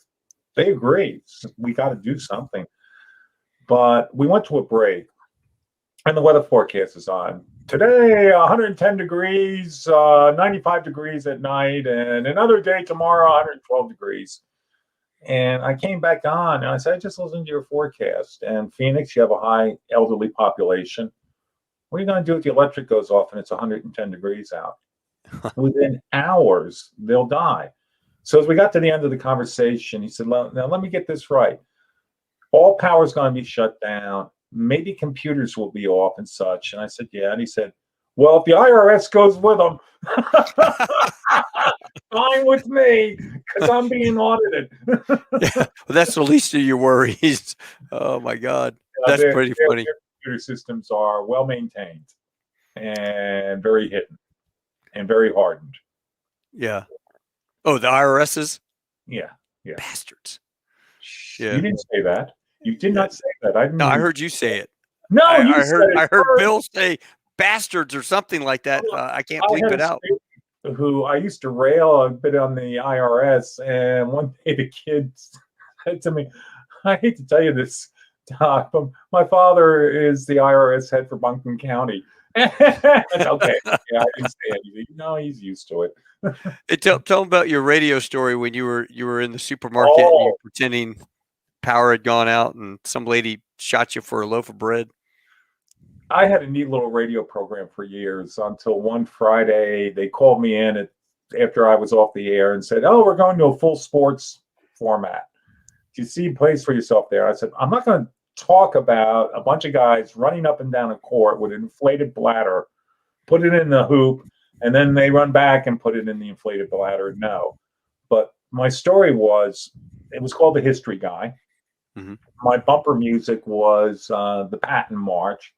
they agree. We got to do something. But we went to a break, and the weather forecast is on. Today, 110 degrees, 95 degrees at night, and another day tomorrow, 112 degrees. And I came back on, and I said, I just listened to your forecast. And Phoenix, you have a high elderly population. What are you going to do if the electric goes off and it's 110 degrees out? Within hours, they'll die. So as we got to the end of the conversation, he said, now let me get this right. All power is going to be shut down. Maybe computers will be off and such. And I said, yeah. And he said, well, if the IRS goes with them, fine with me, because I'm being audited. Well, that's the least of your worries. Oh, my God. That's pretty funny. Their computer systems are well maintained and very hidden and very hardened. Yeah. Oh, the IRS's? Yeah. Bastards. Yeah. You didn't say that. You did not say that. I heard you say it. No, I heard Bill say bastards or something like that. I can't bleep it out. Who I used to rail a bit on the IRS, and one day the kids said to me, I hate to tell you this, Doc, but my father is the IRS head for Buncombe County. Okay. Yeah, I didn't say anything. No, he's used to it. Hey, tell him about your radio story when you were in the supermarket and you were pretending power had gone out and some lady shot you for a loaf of bread. I had a neat little radio program for years until one Friday they called me in after I was off the air and said, oh, we're going to a full sports format. Do you see a place for yourself there? I said, I'm not going to talk about a bunch of guys running up and down a court with an inflated bladder, put it in the hoop, and then they run back and put it in the inflated bladder. No. But my story it was called The History Guy. Mm-hmm. My bumper music was the Patton March.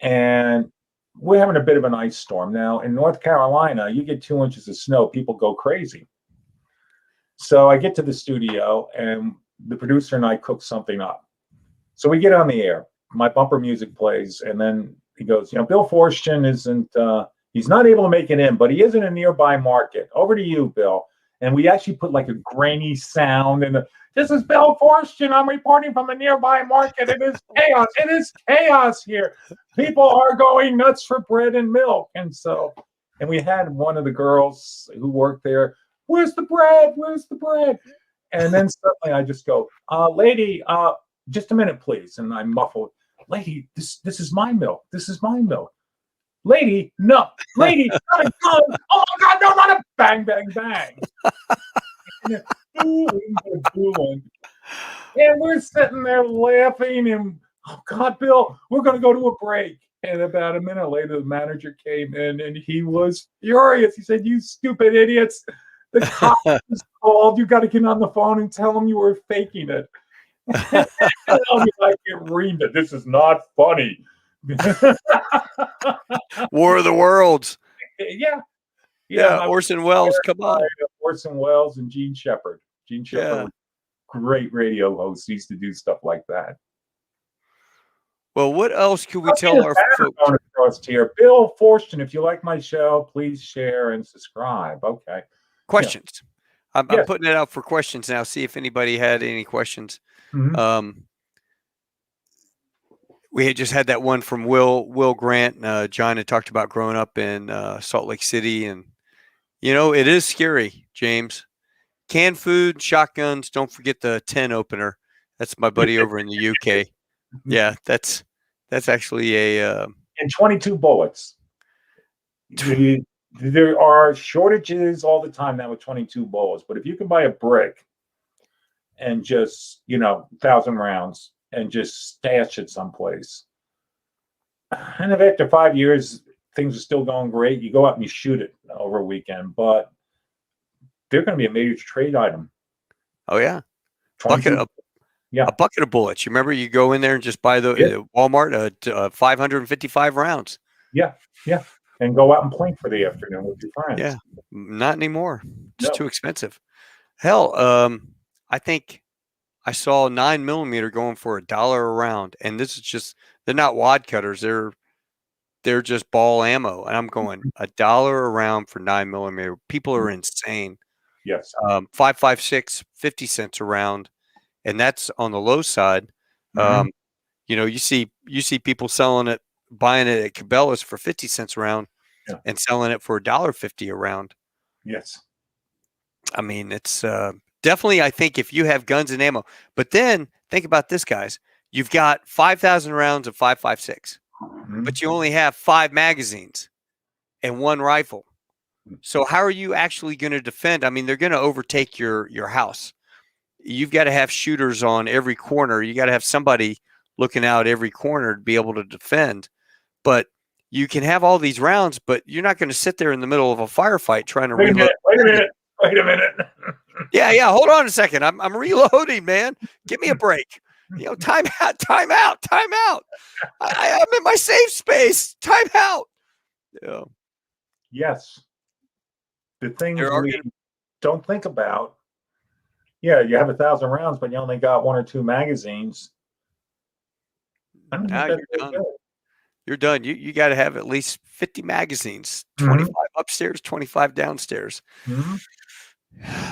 And we're having a bit of an ice storm. Now, in North Carolina, you get 2 inches of snow, people go crazy. So I get to the studio, and the producer and I cook something up. So we get on the air. My bumper music plays, and then he goes, Bill Forstchen he's not able to make it in, but he is in a nearby market. Over to you, Bill. And we actually put like a grainy sound in this is Bill Forstchen. I'm reporting from a nearby market. It is chaos. It is chaos here. People are going nuts for bread and milk. And we had one of the girls who worked there. Where's the bread? Where's the bread? And then suddenly I just go, lady, just a minute, please. And I muffled, lady, this is my milk. This is my milk. lady, no, lady, not a gun. Oh my God, no, not a bang, bang, bang. And booing. And we're sitting there laughing, and oh God, Bill, we're going to go to a break. And about a minute later, the manager came in, and he was furious. He said, "You stupid idiots! The cops called. You got to get on the phone and tell them you were faking it." And I'll be like, "Read it. This is not funny." War of the Worlds. Yeah. Orson Welles, come on. Orson Welles and Gene Shepard. Gene Shepard was a great radio host. He used to do stuff like that. Well, what else could we tell our folks? Across here, Bill Forstchen. If you like my show, please share and subscribe. Okay. Questions. I'm putting it out for questions now. See if anybody had any questions. Mm-hmm. We had just had that one from Will Grant. John had talked about growing up in Salt Lake City, and it is scary, James. Canned food, shotguns. Don't forget the 10 opener. That's my buddy over in the UK. Yeah, that's actually a and 22 bullets. There are shortages all the time now with 22 bullets, but if you can buy a brick and just 1,000 rounds and just stash it someplace, and if after 5 years things are still going great, you go out and you shoot it over a weekend, but they're going to be a major trade item. Oh yeah, a bucket of bullets. You remember, you go in there and just buy the Walmart 555 rounds. Yeah, and go out and plink for the afternoon with your friends. Yeah, not anymore. It's too expensive. Hell, I think I saw 9mm going for $1 a round, and this is just—they're not wad cutters. They're just ball ammo, and I'm going $1 a round for 9mm. People are insane. Yes. 5.56, 50 cents a round, and that's on the low side. Mm-hmm. You see people buying it at Cabela's for 50 cents a round, and selling it for $1.50 a round. Yes. I mean, it's definitely, I think, if you have guns and ammo. But then think about this, guys. You've got 5,000 rounds of 5.56, but you only have 5 magazines and 1 rifle. So how are you actually going to defend? I mean, they're going to overtake your house. You've got to have shooters on every corner. You got to have somebody looking out every corner to be able to defend. But you can have all these rounds, but you're not going to sit there in the middle of a firefight trying to reload. Wait a minute. Yeah. Hold on a second. I'm reloading, man. Give me a break. Time out. I'm in my safe space. Time out. Yeah. Yes. The things we don't think about. Yeah, you have 1,000 rounds, but you only got 1 or 2 magazines. You're done. You're done. You got to have at least 50 magazines, 25 upstairs, 25 downstairs,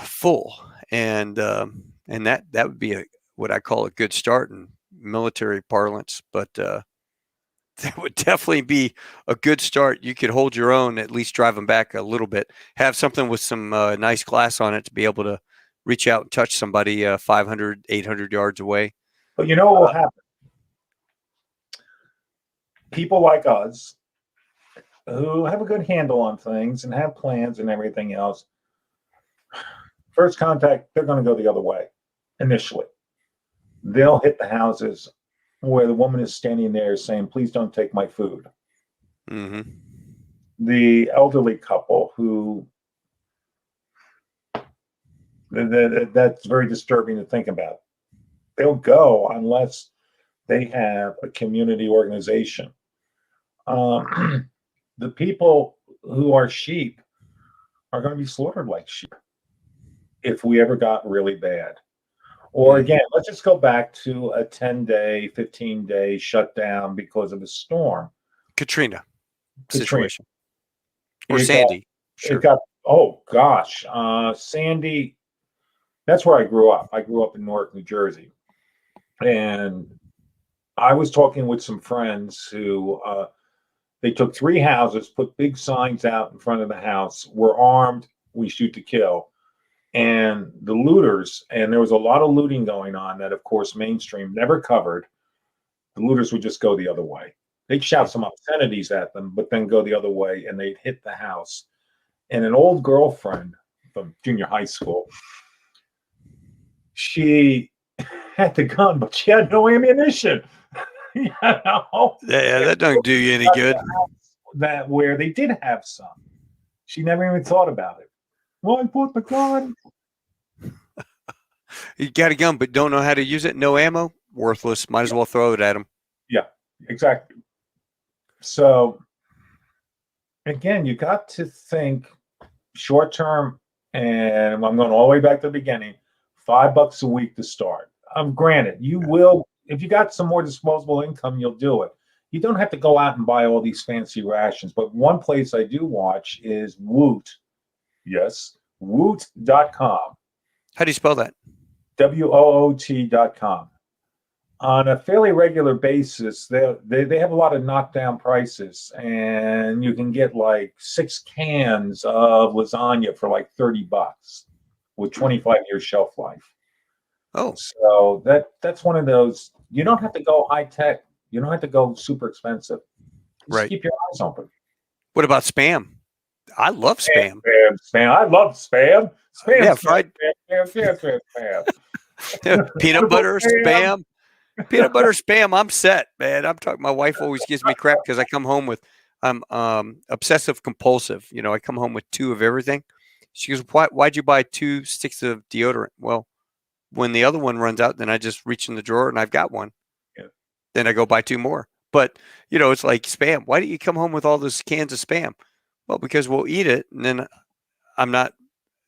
full, and that would be what I call a good start in military parlance. But that would definitely be a good start. You could hold your own, at least drive them back a little bit. Have something with some nice glass on it to be able to reach out and touch somebody 500, 800 yards away. But you know what will happen? People like us who have a good handle on things and have plans and everything else, first contact, they're going to go the other way initially. They'll hit the houses where the woman is standing there saying, "Please don't take my food." Mm-hmm. The elderly couple who, that's very disturbing to think about. They'll go unless they have a community organization. The people who are sheep are going to be slaughtered like sheep if we ever got really bad. Or again, let's just go back to a 10-day, 15-day shutdown because of a storm. Katrina situation. Or Sandy. Oh gosh. Sandy, that's where I grew up. I grew up in Newark, New Jersey. And I was talking with some friends who they took 3 houses, put big signs out in front of the house. We're armed. We shoot to kill. And the looters, and there was a lot of looting going on that, of course, mainstream never covered. The looters would just go the other way. They'd shout some obscenities at them, but then go the other way, and they'd hit the house. And an old girlfriend from junior high school, she had the gun, but she had no ammunition. You know? Yeah, that doesn't do you any good. That where they did have some. She never even thought about it. Well, I bought the gun. You got a gun, but don't know how to use it. No ammo, worthless. Might as well throw it at them. Yeah, exactly. So, again, you got to think short term, and I'm going all the way back to the beginning. $5 a week to start. Granted, you will, if you got some more disposable income, you'll do it. You don't have to go out and buy all these fancy rations. But one place I do watch is Woot. Yes, Woot.com. How do you spell that? WOOT.com. On a fairly regular basis, they have a lot of knockdown prices, and you can get like 6 cans of lasagna for like $30 with 25-year shelf life. Oh, so that's one of those. You don't have to go high tech. You don't have to go super expensive. Just right. Keep your eyes open. What about spam? I love spam. Spam. I love spam. Spam. Yeah, fried spam. Peanut butter spam. Peanut butter spam. I'm set, man. I'm talking. My wife always gives me crap because I come home with I'm obsessive compulsive. You know, I come home with 2 of everything. She goes, why'd you buy 2 sticks of deodorant? Well, when the other one runs out, then I just reach in the drawer and I've got one. Yeah. Then I go buy 2 more. But, you know, it's like spam. Why do you come home with all those cans of spam? Well, because we'll eat it and then I'm not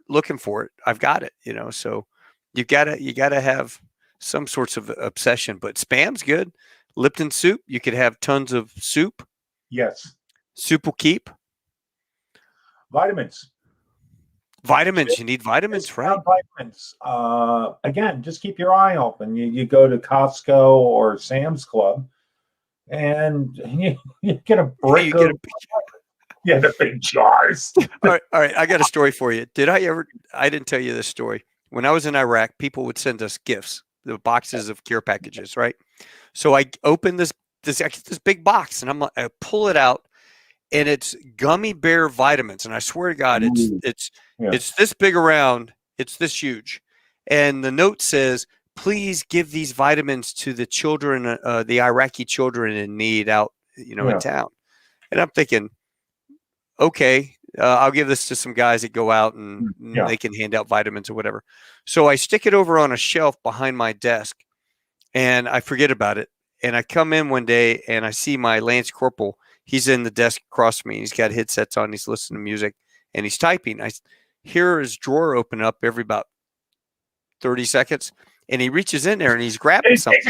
looking for it. I've got it, you know. So you gotta have some sorts of obsession. But spam's good. Lipton soup. You could have tons of soup. Yes. Soup will keep. Vitamins. You need vitamins, right? Vitamins. Again, just keep your eye open. You go to Costco or Sam's Club, and you get a brick of the big jars. all right. I got a story for you. I didn't tell you this story. When I was in Iraq, people would send us gifts, the boxes of care packages, right? So I opened this big box, and I pull it out. And it's gummy bear vitamins, and I swear to God, it's this big around, it's this huge, and the note says, "Please give these vitamins to the children, the Iraqi children in need out, in town." And I'm thinking, okay, I'll give this to some guys that go out and they can hand out vitamins or whatever. So I stick it over on a shelf behind my desk, and I forget about it. And I come in one day, and I see my Lance Corporal. He's in the desk across from me. He's got headsets on. He's listening to music, and he's typing. I hear his drawer open up every about 30 seconds, and he reaches in there and he's grabbing something.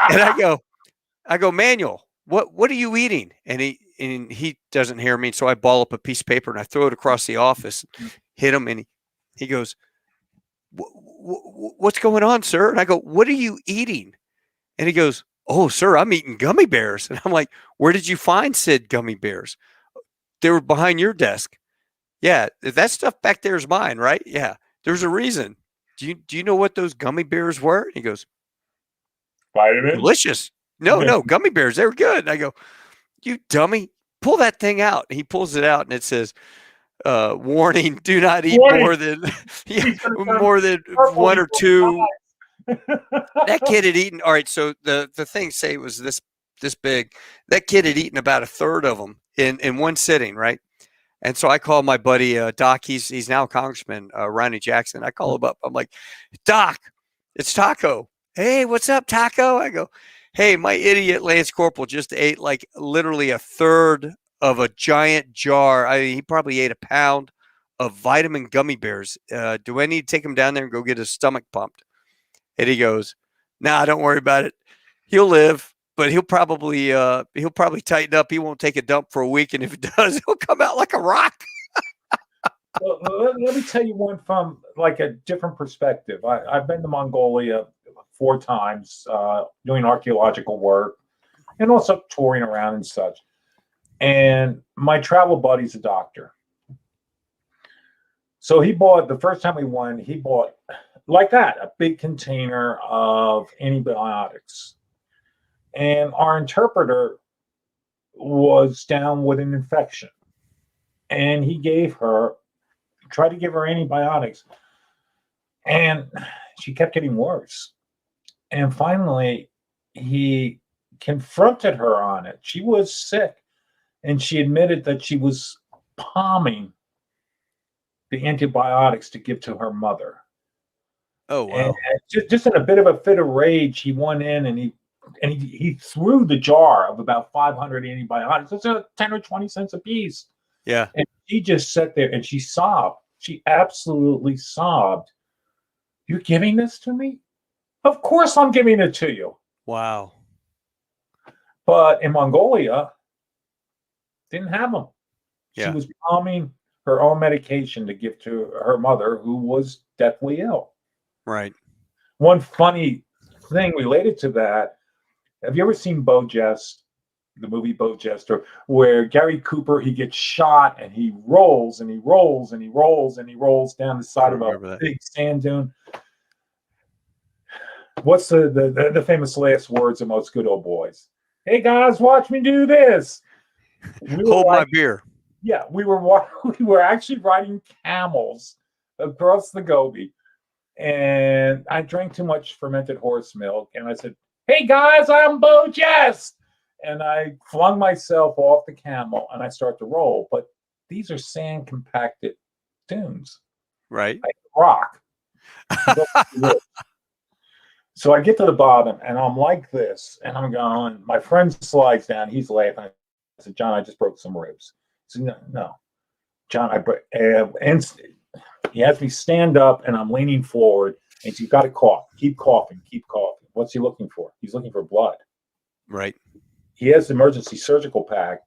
And I go, Manuel, what are you eating? And he doesn't hear me, so I ball up a piece of paper and I throw it across the office, hit him, and he goes, "What's going on, sir?" And I go, "What are you eating?" And he goes, "Oh, sir, I'm eating gummy bears." And I'm like, "Where did you find said gummy bears?" "They were behind your desk." "Yeah, that stuff back there is mine, right?" "Yeah, there's a reason. Do you know what those gummy bears were?" And he goes, "Vitamins." "Delicious." No, gummy bears. They were good. And I go, "You dummy, pull that thing out." And he pulls it out, and it says, "Warning, do not eat more than 1 or 2. That kid had eaten. All right, so the thing say it was this big. That kid had eaten about 1/3 of them in one sitting, right? And so I call my buddy Doc. He's now a congressman, Ronnie Jackson. I call him up. I'm like, "Doc, it's Taco. Hey, what's up, Taco?" I go, "Hey, my idiot Lance Corporal just ate like literally 1/3 of a giant jar. I mean, he probably ate 1 pound of vitamin gummy bears. Do I need to take him down there and go get his stomach pumped?" And he goes, "Nah, don't worry about it. He'll live, but he'll probably tighten up. He won't take a dump for a week, and if it does, he'll come out like a rock." Well, let me tell you one from like a different perspective. I've been to Mongolia 4 times, doing archaeological work, and also touring around and such. And my travel buddy's a doctor. So the first time we went, he bought like that, a big container of antibiotics. And our interpreter was down with an infection, and he tried to give her antibiotics, and she kept getting worse. And finally, he confronted her on it. She was sick, and she admitted that she was palming the antibiotics to give to her mother. Oh, wow. And just in a bit of a fit of rage, he went in and he threw the jar of about 500 antibiotics. It's a 10 or 20 cents a piece. Yeah. And she just sat there and she sobbed. She absolutely sobbed. You're giving this to me? Of course I'm giving it to you. Wow. But in Mongolia, didn't have them. She Yeah. was palming her own medication to give to her mother, who was deathly ill. Right. One funny thing related to that, have you ever seen BoJest, the movie BoJest, where Gary Cooper, he gets shot and he rolls and he rolls and he rolls and he rolls down the side of a big sand dune? What's the famous last words of most good old boys? Hey guys, watch me do this. Hold my beer. Yeah, we were actually riding camels across the Gobi, and I drank too much fermented horse milk, and I said, "Hey guys, I'm BoJest," and I flung myself off the camel, and I start to roll. But these are sand compacted dunes, right? Like rock. So I get to the bottom, and I'm like this, and I'm going. My friend slides down. He's laughing. I said, "John, I just broke some ribs." He said, "No, John, I broke." And he has me stand up, and I'm leaning forward. And he said, "You got to cough. Keep coughing. Keep coughing." What's he looking for? He's looking for blood. Right. He has the emergency surgical pack.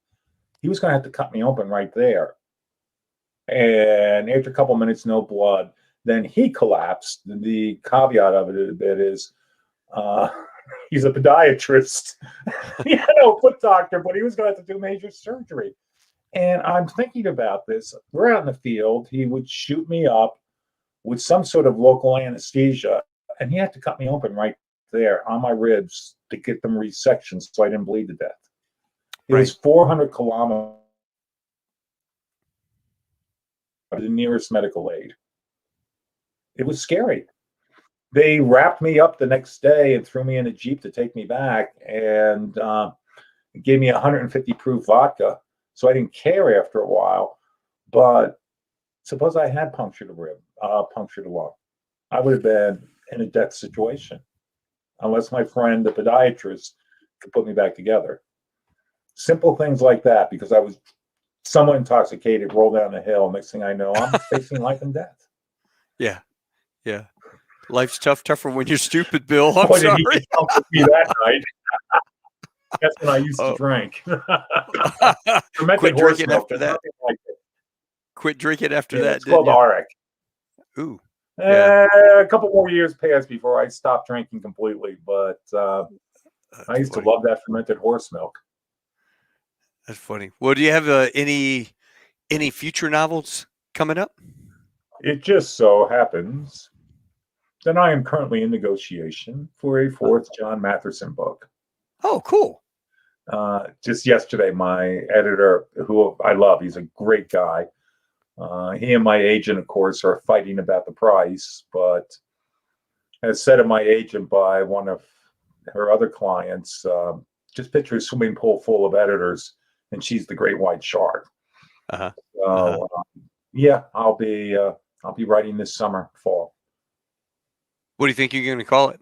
He was going to have to cut me open right there. And after a couple minutes, no blood. Then he collapsed. The caveat of it is, he's a podiatrist, foot doctor, but he was going to have to do major surgery. And I'm thinking about this. We're out in the field. He would shoot me up with some sort of local anesthesia, and he had to cut me open right there on my ribs to get them resectioned so I didn't bleed to death. It was 400 kilometers to the nearest medical aid. It was scary. They wrapped me up the next day and threw me in a Jeep to take me back, and gave me 150 proof vodka. So I didn't care after a while. But suppose I had punctured a lung. I would have been in a death situation unless my friend, the podiatrist, could put me back together. Simple things like that, because I was somewhat intoxicated, roll down the hill. Next thing I know, I'm facing life and death. Yeah. Yeah. Life's tougher when you're stupid, Bill. I'm sorry. Did he comfort me that night? That's when I used to drink. Quit drinking after that. Like Quit drinking after that. It's called Auric. Ooh. A couple more years passed before I stopped drinking completely, but I used to love that fermented horse milk. That's funny. Well, do you have any future novels coming up? It just so happens that I am currently in negotiation for a fourth John Matherson book. Oh, cool. Just yesterday, my editor, who I love, he's a great guy. He and my agent, of course, are fighting about the price, but as said to my agent by one of her other clients, just picture a swimming pool full of editors, and she's the great white shark. Yeah, I'll be writing this summer, fall. What do you think you're going to call it?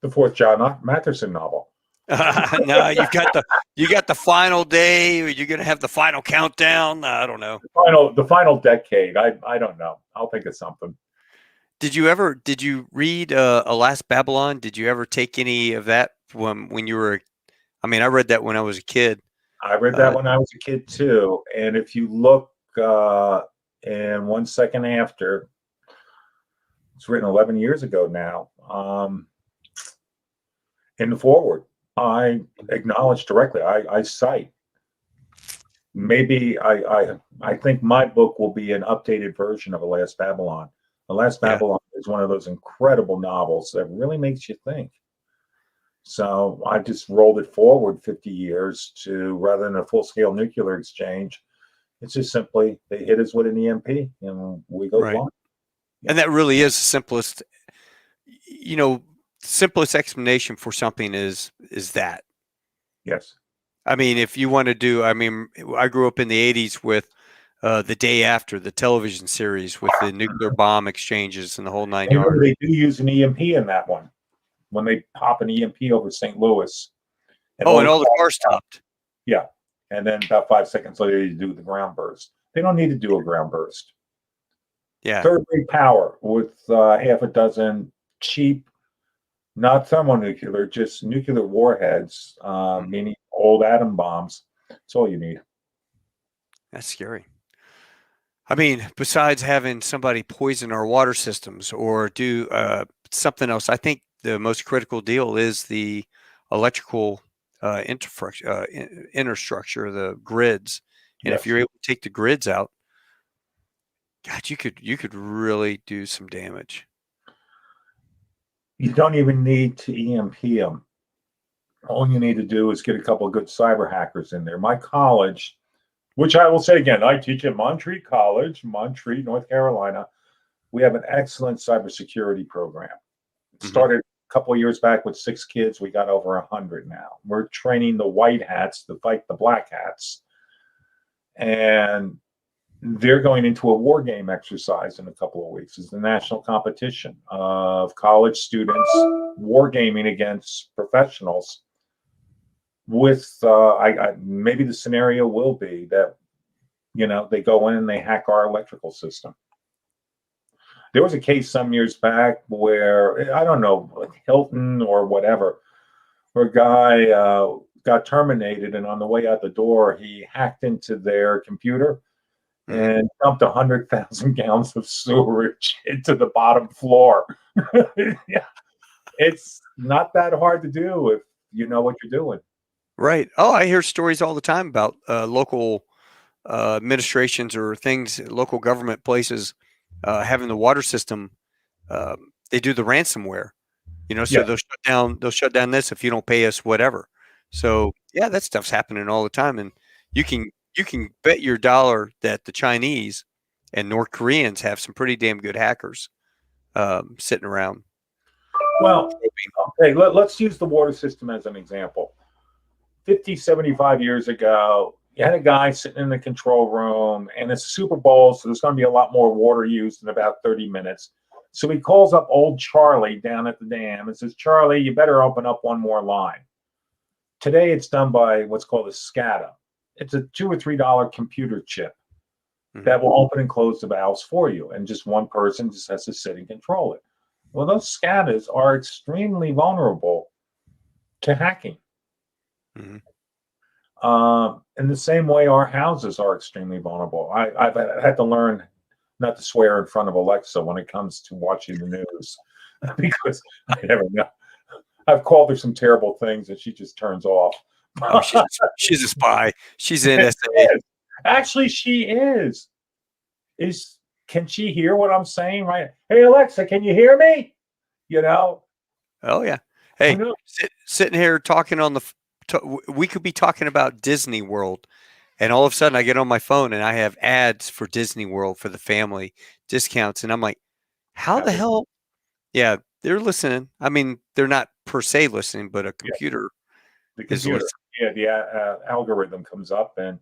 The fourth John Matherson novel. No, you got the final day. Or you're going to have the final countdown. I don't know. The final decade. I don't know. I'll think of something. Did you read Alas Babylon? Did you ever take any of that when you were? I mean, I read that when I was a kid. I read that when I was a kid too. And if you look, and 1 second after, it's written 11 years ago now. In the foreword, I acknowledge directly. I cite. Maybe I think my book will be an updated version of Alas Babylon. Alas Babylon is one of those incredible novels that really makes you think. So I just rolled it forward 50 years to, rather than a full-scale nuclear exchange, it's just simply they hit us with an EMP and we go blind. And that really is the simplest, simplest explanation for something is that. Yes. I mean, if you want to do, I grew up in the 80s with The Day After, the television series with the nuclear bomb exchanges and the whole 9 yards. They do use an EMP in that one when they pop an EMP over St. Louis. And all the cars stopped. Yeah. And then about 5 seconds later, you do the ground burst. They don't need to do a ground burst. Yeah. Third-rate power with half a dozen cheap, not thermonuclear, just nuclear warheads, meaning old atom bombs. That's all you need. That's scary. I mean, besides having somebody poison our water systems or do something else, I think the most critical deal is the electrical infrastructure, the grids. And if you're able to take the grids out, God, you could really do some damage. You don't even need to EMP them. All you need to do is get a couple of good cyber hackers in there. My college, which I will say again, I teach at Montreat College, Montreat, North Carolina. We have an excellent cybersecurity program. It started a couple of years back with 6 kids. We got over 100 now. We're training the white hats to fight the black hats. And they're going into a war game exercise in a couple of weeks. It's the national competition of college students wargaming against professionals. With maybe the scenario will be that they go in and they hack our electrical system. There was a case some years back where I don't know, Hilton or whatever, where a guy got terminated, and on the way out the door, he hacked into their computer and dumped 100,000 gallons of sewage into the bottom floor. Yeah. It's not that hard to do if you know what you're doing. Right. Oh, I hear stories all the time about local administrations or things, local government places having the water system. They do the ransomware, so they'll shut down this if you don't pay us whatever. So yeah, that stuff's happening all the time, and you can bet your dollar that the Chinese and North Koreans have some pretty damn good hackers sitting around. Well, okay, let's use the water system as an example. 50, 75 years ago, you had a guy sitting in the control room, and it's Super Bowl, so there's going to be a lot more water used in about 30 minutes. So he calls up old Charlie down at the dam and says, Charlie, you better open up one more line. Today, it's done by what's called a SCADA. It's a $2 or $3 computer chip that will open and close the valves for you, and just one person just has to sit and control it. Well, those SCADAs are extremely vulnerable to hacking. In the same way, our houses are extremely vulnerable. I've had to learn not to swear in front of Alexa when it comes to watching the news because I never know. I've called her some terrible things and she just turns off. Oh, she's a spy. She's NSA. Actually, she is. Can she hear what I'm saying? Right? Hey, Alexa, can you hear me? Oh yeah. Hey, sitting here talking on we could be talking about Disney World, and all of a sudden I get on my phone and I have ads for Disney World for the family discounts, and I'm like, how the hell? Yeah, they're listening. I mean, they're not per se listening, but a computer is listening. Yeah, the algorithm comes up, and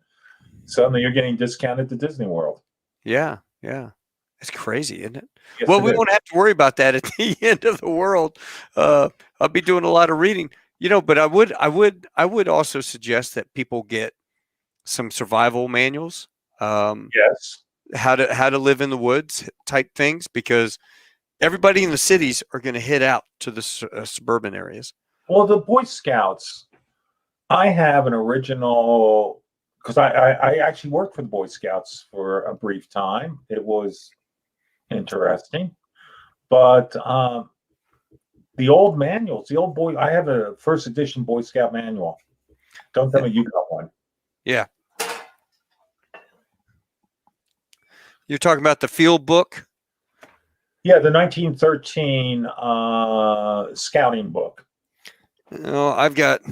suddenly you're getting discounted to Disney World. Yeah. It's crazy, isn't it? Yes, well, we won't have to worry about that at the end of the world. I'll be doing a lot of reading. But I would also suggest that people get some survival manuals. Yes. How to live in the woods type things, because everybody in the cities are going to head out to the suburban areas. Well, the Boy Scouts, I have an original, because I actually worked for the Boy Scouts for a brief time. It was interesting, but the old manuals, I have a first edition Boy Scout manual. Don't tell me you got one. Yeah. You're talking about the field book? Yeah, the 1913 scouting book. No, I've got.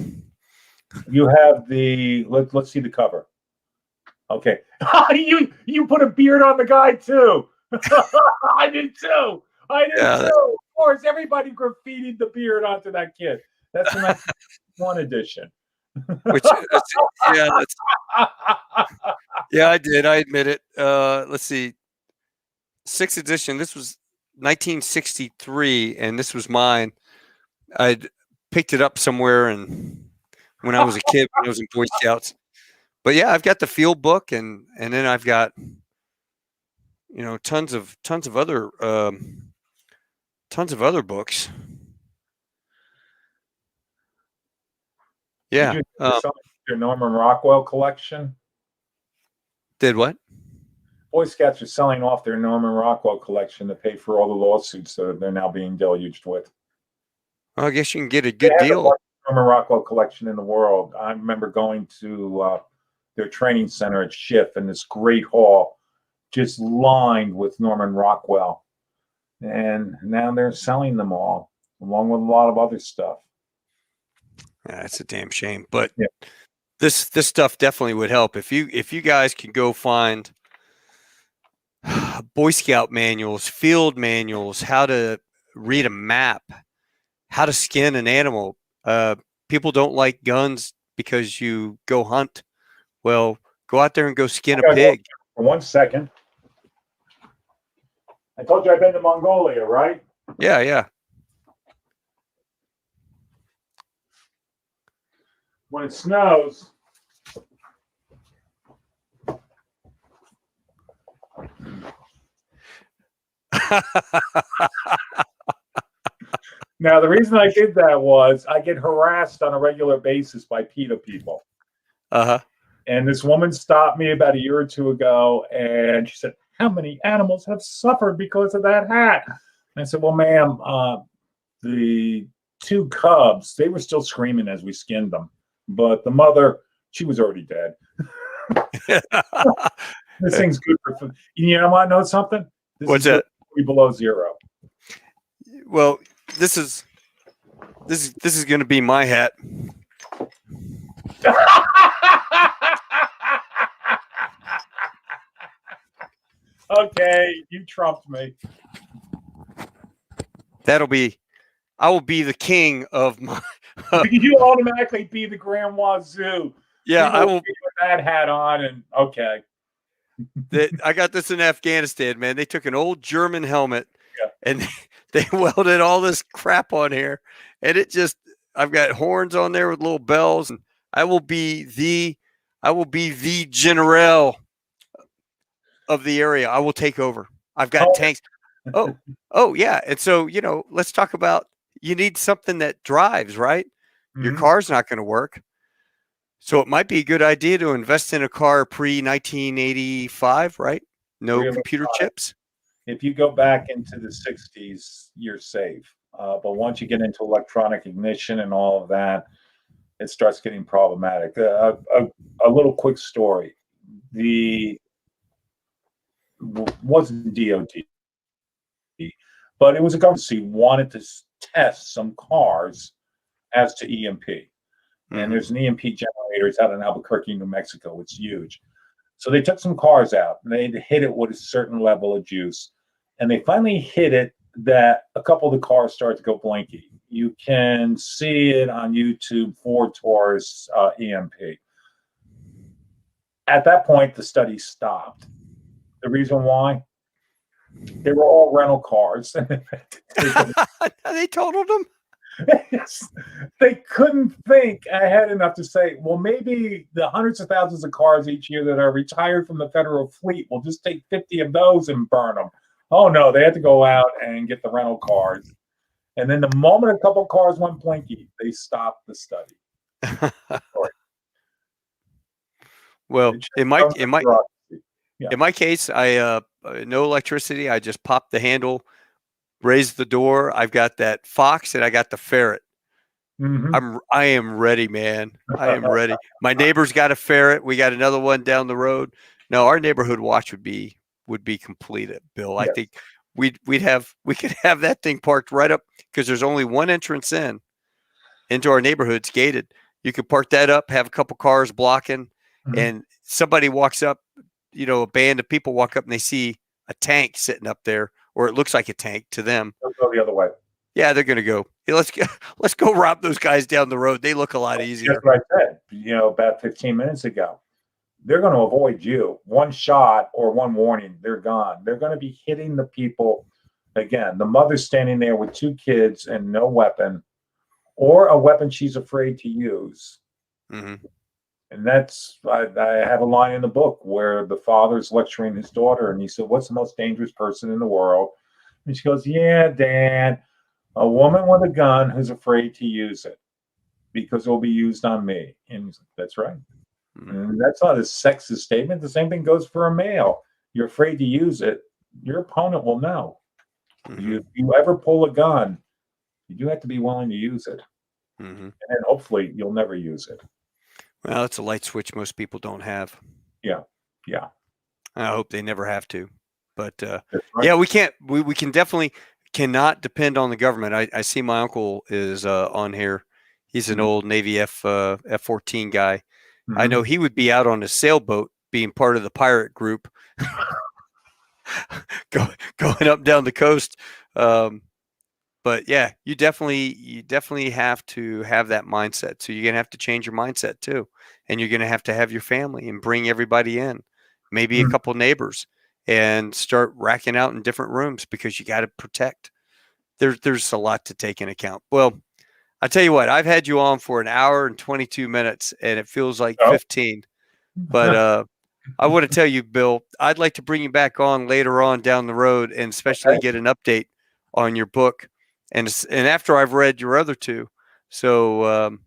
You have the let's see the cover. Okay. you put a beard on the guy too. I did too. Of course, everybody graffitied the beard onto that kid. That's the 1991 edition. Which yeah, yeah, I did. I admit it. Let's see. 6th edition. This was 1963, and this was mine. I'd picked it up somewhere, and when I was a kid, when I was in Boy Scouts. But yeah, I've got the field book, and then I've got tons of other books. Yeah. Your Norman Rockwell collection. Did what? Boy Scouts are selling off their Norman Rockwell collection to pay for all the lawsuits that they're now being deluged with. Well, I guess you can get a good deal. The Norman Rockwell collection in the world. I remember going to their training center at Schiff, and this great hall just lined with Norman Rockwell. And now they're selling them all, along with a lot of other stuff. Yeah, that's a damn shame. But this stuff definitely would help if you guys can go find Boy Scout manuals, field manuals, how to read a map, how to skin an animal. People don't like guns because you go hunt. Well, go out there and go skin a pig. For 1 second. I told you I've been to Mongolia, right? Yeah, yeah. When it snows, now the reason I did that was I get harassed on a regular basis by PETA people. And this woman stopped me about a year or two ago, and she said, "How many animals have suffered because of that hat?" And I said, "Well, ma'am, the 2 cubs, they were still screaming as we skinned them, but the mother, she was already dead." This thing's good for food. You know, I know something. What's that? Below 0. Well, this is going to be my hat. Okay, you trumped me. I will be the king of my. You automatically be the Grand Wazoo. Yeah, I will. With that hat on, and okay. I got this in Afghanistan, man. They took an old German helmet and they welded all this crap on here, and I've got horns on there with little bells, and I will be the general of the area. I will take over. I've got tanks. Oh yeah. And so, let's talk about, you need something that drives, right? Mm-hmm. Your car's not going to work. So it might be a good idea to invest in a car pre-1985, right? No computer chips. If you go back into the 60s, you're safe. But once you get into electronic ignition and all of that, it starts getting problematic. A little quick story. Wasn't DOD, but it was a government wanted to test some cars as to EMP. And there's an EMP generator. It's out in Albuquerque, New Mexico. It's huge. So they took some cars out, and they hit it with a certain level of juice. And they finally hit it that a couple of the cars started to go blinky. You can see it on YouTube, Ford Taurus EMP. At that point, the study stopped. The reason why? They were all rental cars. They totaled them? Yes. They couldn't think ahead enough to say, well, maybe the hundreds of thousands of cars each year that are retired from the federal fleet, will just take 50 of those and burn them. Oh, no, they had to go out and get the rental cars. And then the moment a couple of cars went blinky, they stopped the study. Well, in my case, I no electricity. I just popped the handle, raised the door. I've got that fox and I got the ferret. Mm-hmm. I am ready, man. I am ready. My neighbor's got a ferret. We got another one down the road. No, our neighborhood watch would be completed, Bill. Yes. I think we could have that thing parked right up, because there's only one entrance in. into our neighborhoods gated. You could park that up, have a couple cars blocking, and somebody walks up, a band of people walk up and they see a tank sitting up there, or it looks like a tank to them. They'll go the other way. Yeah, they're going to go, hey, let's go rob those guys down the road. They look a lot easier. That's what I said, about 15 minutes ago. They're going to avoid you. One shot or one warning, they're gone. They're going to be hitting the people. Again, the mother's standing there with 2 kids and no weapon, or a weapon she's afraid to use. And that's, I have a line in the book where the father's lecturing his daughter, and he said, "What's the most dangerous person in the world?" And she goes, "Yeah, Dad, a woman with a gun who's afraid to use it because it'll be used on me." And he's like, "That's right." And that's not a sexist statement. The same thing goes for a male. You're afraid to use it, your opponent will know. If you ever pull a gun, you do have to be willing to use it. And hopefully you'll never use it. Well, it's a light switch most people don't have. Yeah. I hope they never have to. But right. yeah, we can't. We can definitely cannot depend on the government. I see my uncle is on here. He's an old Navy F-14 guy. I know he would be out on a sailboat being part of the pirate group going up down the coast. But yeah, you definitely have to have that mindset. So you're going to have to change your mindset too. And you're going to have your family and bring everybody in, maybe a couple neighbors, and start racking out in different rooms because you got to protect. There's a lot to take into account. Well, I tell you what, I've had you on for 1 hour and 22 minutes and it feels like 15, but, I want to tell you, Bill, I'd like to bring you back on later on down the road and especially get an update on your book. And after I've read your other 2. So,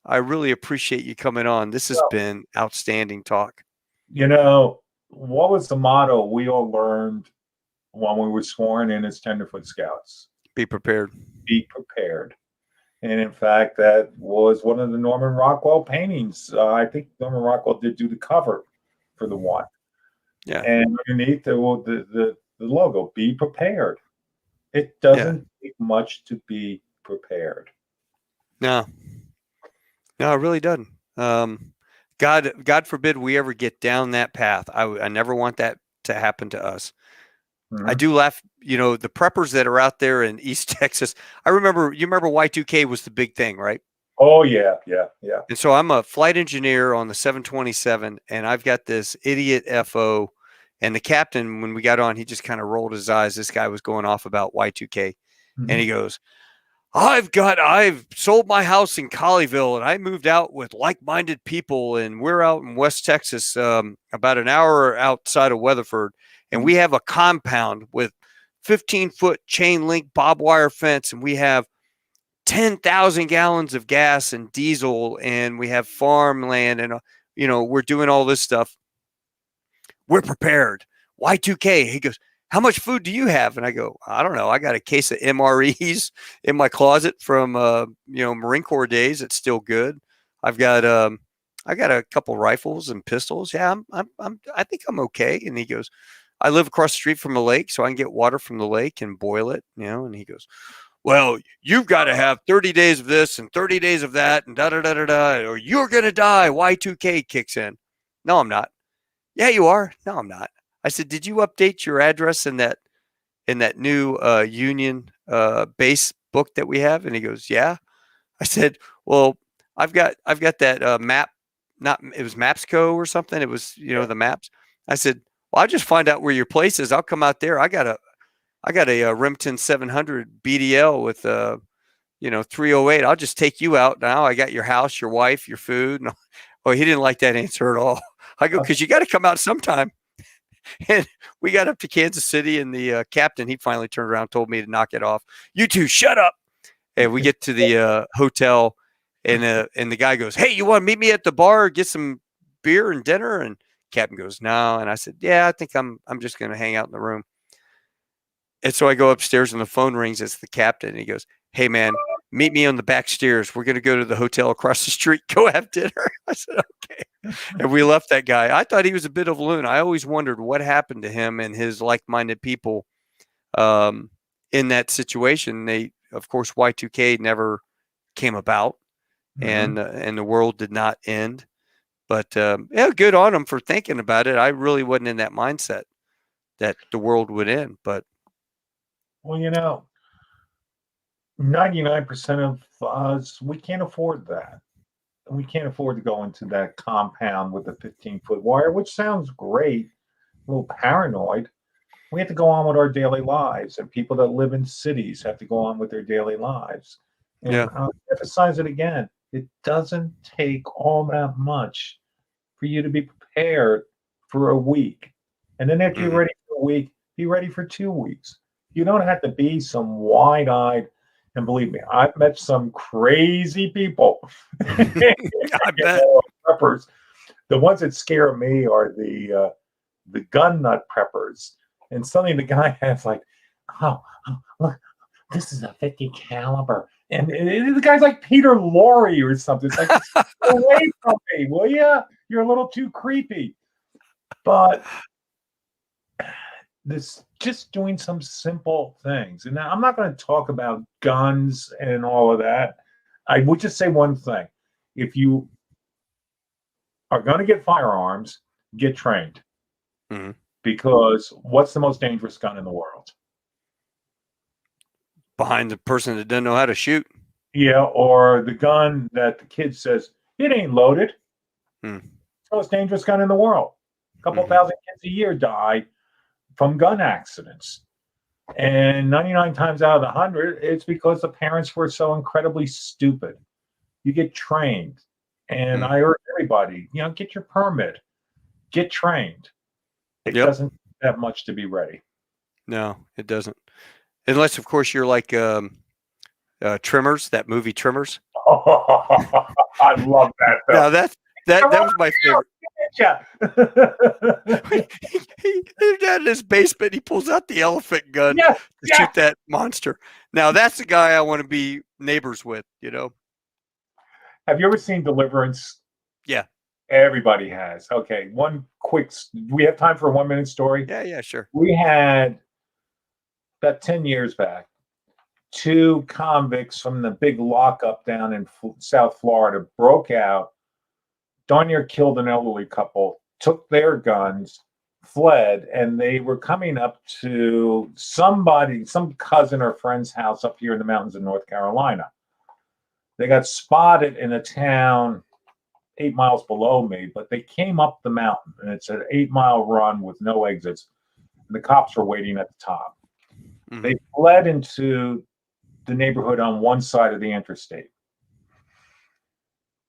I really appreciate you coming on. This has been outstanding talk. What was the motto we all learned when we were sworn in as Tenderfoot Scouts? Be prepared. Be prepared. And in fact, that was one of the Norman Rockwell paintings. I think Norman Rockwell did do the cover for the one. Yeah. And underneath the logo, be prepared. It doesn't take much to be prepared. No, it really doesn't. God forbid we ever get down that path. I never want that to happen to us. I do laugh, the preppers that are out there in East Texas. You remember Y2K was the big thing, right? Oh, yeah. And so I'm a flight engineer on the 727, and I've got this idiot FO. And the captain, when we got on, he just kind of rolled his eyes. This guy was going off about Y2K. And he goes, I've sold my house in Colleyville, and I moved out with like-minded people, and we're out in West Texas, about an hour outside of Weatherford. And we have a compound with 15-foot chain link barbed wire fence, and we have 10,000 gallons of gas and diesel, and we have farmland, and we're doing all this stuff. We're prepared. Y2K. He goes, how much food do you have? And I go, I don't know. I got a case of MREs in my closet from Marine Corps days. It's still good. I got a couple rifles and pistols. Yeah, I think I'm okay. And he goes, I live across the street from a lake, so I can get water from the lake and boil it, And he goes, well, you've got to have 30 days of this and 30 days of that and da-da-da-da-da, or you're going to die. Y2K kicks in. No, I'm not. Yeah, you are. No, I'm not. I said, did you update your address in that new Union base book that we have? And he goes, yeah. I said, well, I've got that map. It was Mapsco or something. It was, the maps. I said, well, I'll just find out where your place is. I'll come out there. I got a Remington 700 BDL with 308. I'll just take you out now. I got your house, your wife, your food. Oh, he didn't like that answer at all. I go, because you got to come out sometime. And we got up to Kansas City, and the captain, he finally turned around and told me to knock it off. You two, shut up. And we get to the hotel, and the guy goes, hey, you want to meet me at the bar, get some beer and dinner? And captain goes, no. And I said, yeah, I think I'm just going to hang out in the room. And so I go upstairs, and the phone rings. It's the captain. And he goes, hey, man, meet me on the back stairs. We're going to go to the hotel across the street, go have dinner. I said, okay. And we left that guy. I thought he was a bit of a loon. I always wondered what happened to him and his like-minded people in that situation. Of course, Y2K never came about, and the world did not end. But yeah, good on them for thinking about it. I really wasn't in that mindset that the world would end. But well, 99% of us, we can't afford that. We can't afford to go into that compound with a 15-foot wire, which sounds great, a little paranoid. We have to go on with our daily lives, and people that live in cities have to go on with their daily lives. And yeah, I'll emphasize it again. It doesn't take all that much for you to be prepared for a week. And then after you're ready for a week, be ready for 2 weeks. You don't have to be some wide-eyed, and believe me, I've met some crazy people. I bet. Preppers. The ones that scare me are the gun nut preppers. And suddenly the guy has like, oh, look, this is a 50 caliber. And the guy's like Peter Lorre or something. It's like, get away from me, will you? You're a little too creepy. But this just doing some simple things. And now I'm not going to talk about guns and all of that. I would just say one thing. If you are going to get firearms, get trained. Because what's the most dangerous gun in the world? Behind the person that doesn't know how to shoot. Yeah, or the gun that the kid says, it ain't loaded. It's the most dangerous gun in the world. A couple thousand kids a year die from gun accidents. And 99 times out of the 100, it's because the parents were so incredibly stupid. You get trained. And I urge everybody, get your permit. Get trained. It doesn't take that much to be ready. No, it doesn't. Unless, of course, you're like Trimmers, that movie Trimmers. Oh, I love that. Now that was my favorite. He's down in his basement. He pulls out the elephant gun to shoot that monster. Now that's the guy I want to be neighbors with. Have you ever seen Deliverance? Yeah. Everybody has. Okay, one quick. Do we have time for a 1-minute story? Yeah, sure. We had about 10 years back, 2 convicts from the big lockup down in South Florida broke out, darn near killed an elderly couple, took their guns, fled, and they were coming up to some cousin or friend's house up here in the mountains of North Carolina. They got spotted in a town 8 miles below me, but they came up the mountain, and it's an 8-mile run with no exits. And the cops were waiting at the top. They fled into the neighborhood on one side of the interstate.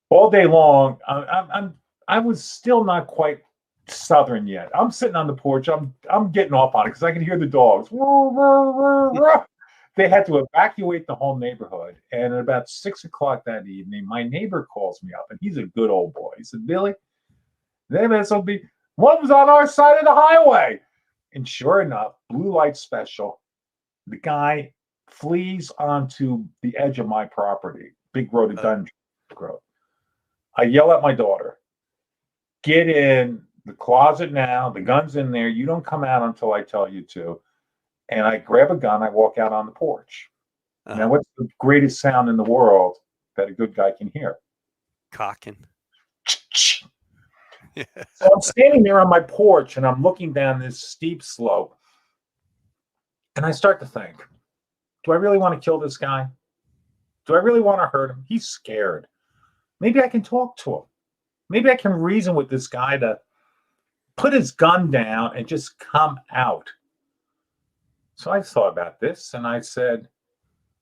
All day long, I was still not quite Southern yet. I'm sitting on the porch. I'm getting off on it because I can hear the dogs. They had to evacuate the whole neighborhood. And at about 6 o'clock that evening, my neighbor calls me up, and he's a good old boy. He said, Billy, SOB, one was on our side of the highway. And sure enough, blue light special, the guy flees onto the edge of my property, big rhododendron growth. I yell at my daughter, get in the closet now. The gun's in there. You don't come out until I tell you to. And I grab a gun. I walk out on the porch. Now, what's the greatest sound in the world that a good guy can hear? Cocking. Yeah. So I'm standing there on my porch, and I'm looking down this steep slope. And I start to think, do I really want to kill this guy? Do I really want to hurt him? He's scared. Maybe I can talk to him. Maybe I can reason with this guy to put his gun down and just come out. So I thought about this, and I said,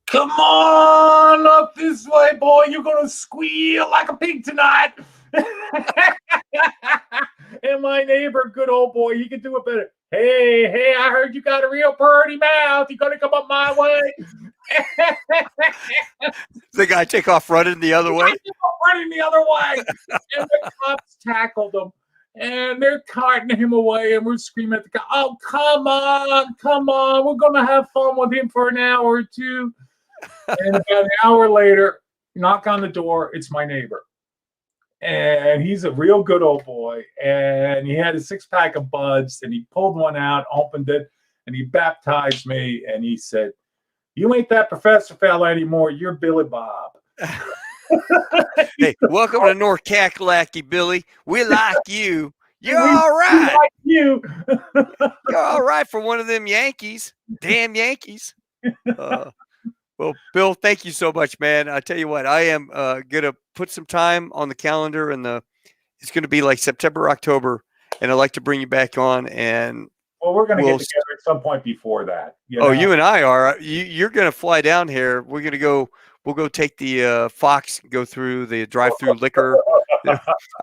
come on up this way, boy. You're going to squeal like a pig tonight. And my neighbor, good old boy, he could do it better. Hey, I heard you got a real pretty mouth. You got to come up my way. The guy take off running the other way? Running the other way. And the cops tackled him. And they're carting him away, and we're screaming at the guy, oh, come on. We're going to have fun with him for an hour or two. And about an hour later, knock on the door. It's my neighbor. And he's a real good old boy. And he had a 6-pack of buds, and he pulled one out, opened it, and he baptized me. And he said, you ain't that professor fella anymore. You're Billy Bob. Hey, welcome to North Kakalaki, Billy. We like you. You're We all right. like you. You're all right for one of them Yankees. Damn Yankees. Well, Bill, thank you so much, man. I tell you what, I am gonna put some time on the calendar, and it's gonna be like September, October, and I'd like to bring you back on. And Well, we're going to get together at some point before that. you and I are. You're gonna fly down here. We're gonna go. We'll go take the Fox, go through the drive-through liquor.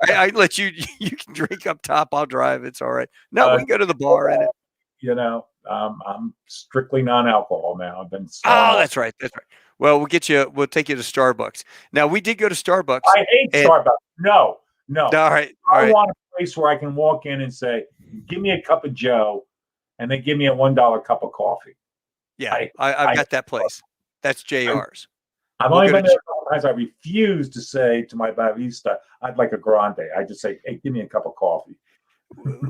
I let you. You can drink up top. I'll drive. It's all right. No, we can go to the bar in it. I'm strictly non-alcohol now. I've been. That's right. That's right. Well, we'll get you. We'll take you to Starbucks. Now, we did go to Starbucks. I hate Starbucks. No. All right. I want a place where I can walk in and say, "Give me a cup of Joe," and they give me a $1 cup of coffee. Yeah, I've got that place. That's JR's. I've only been there a couple times. I refuse to say to my barista, "I'd like a grande." I just say, "Hey, give me a cup of coffee."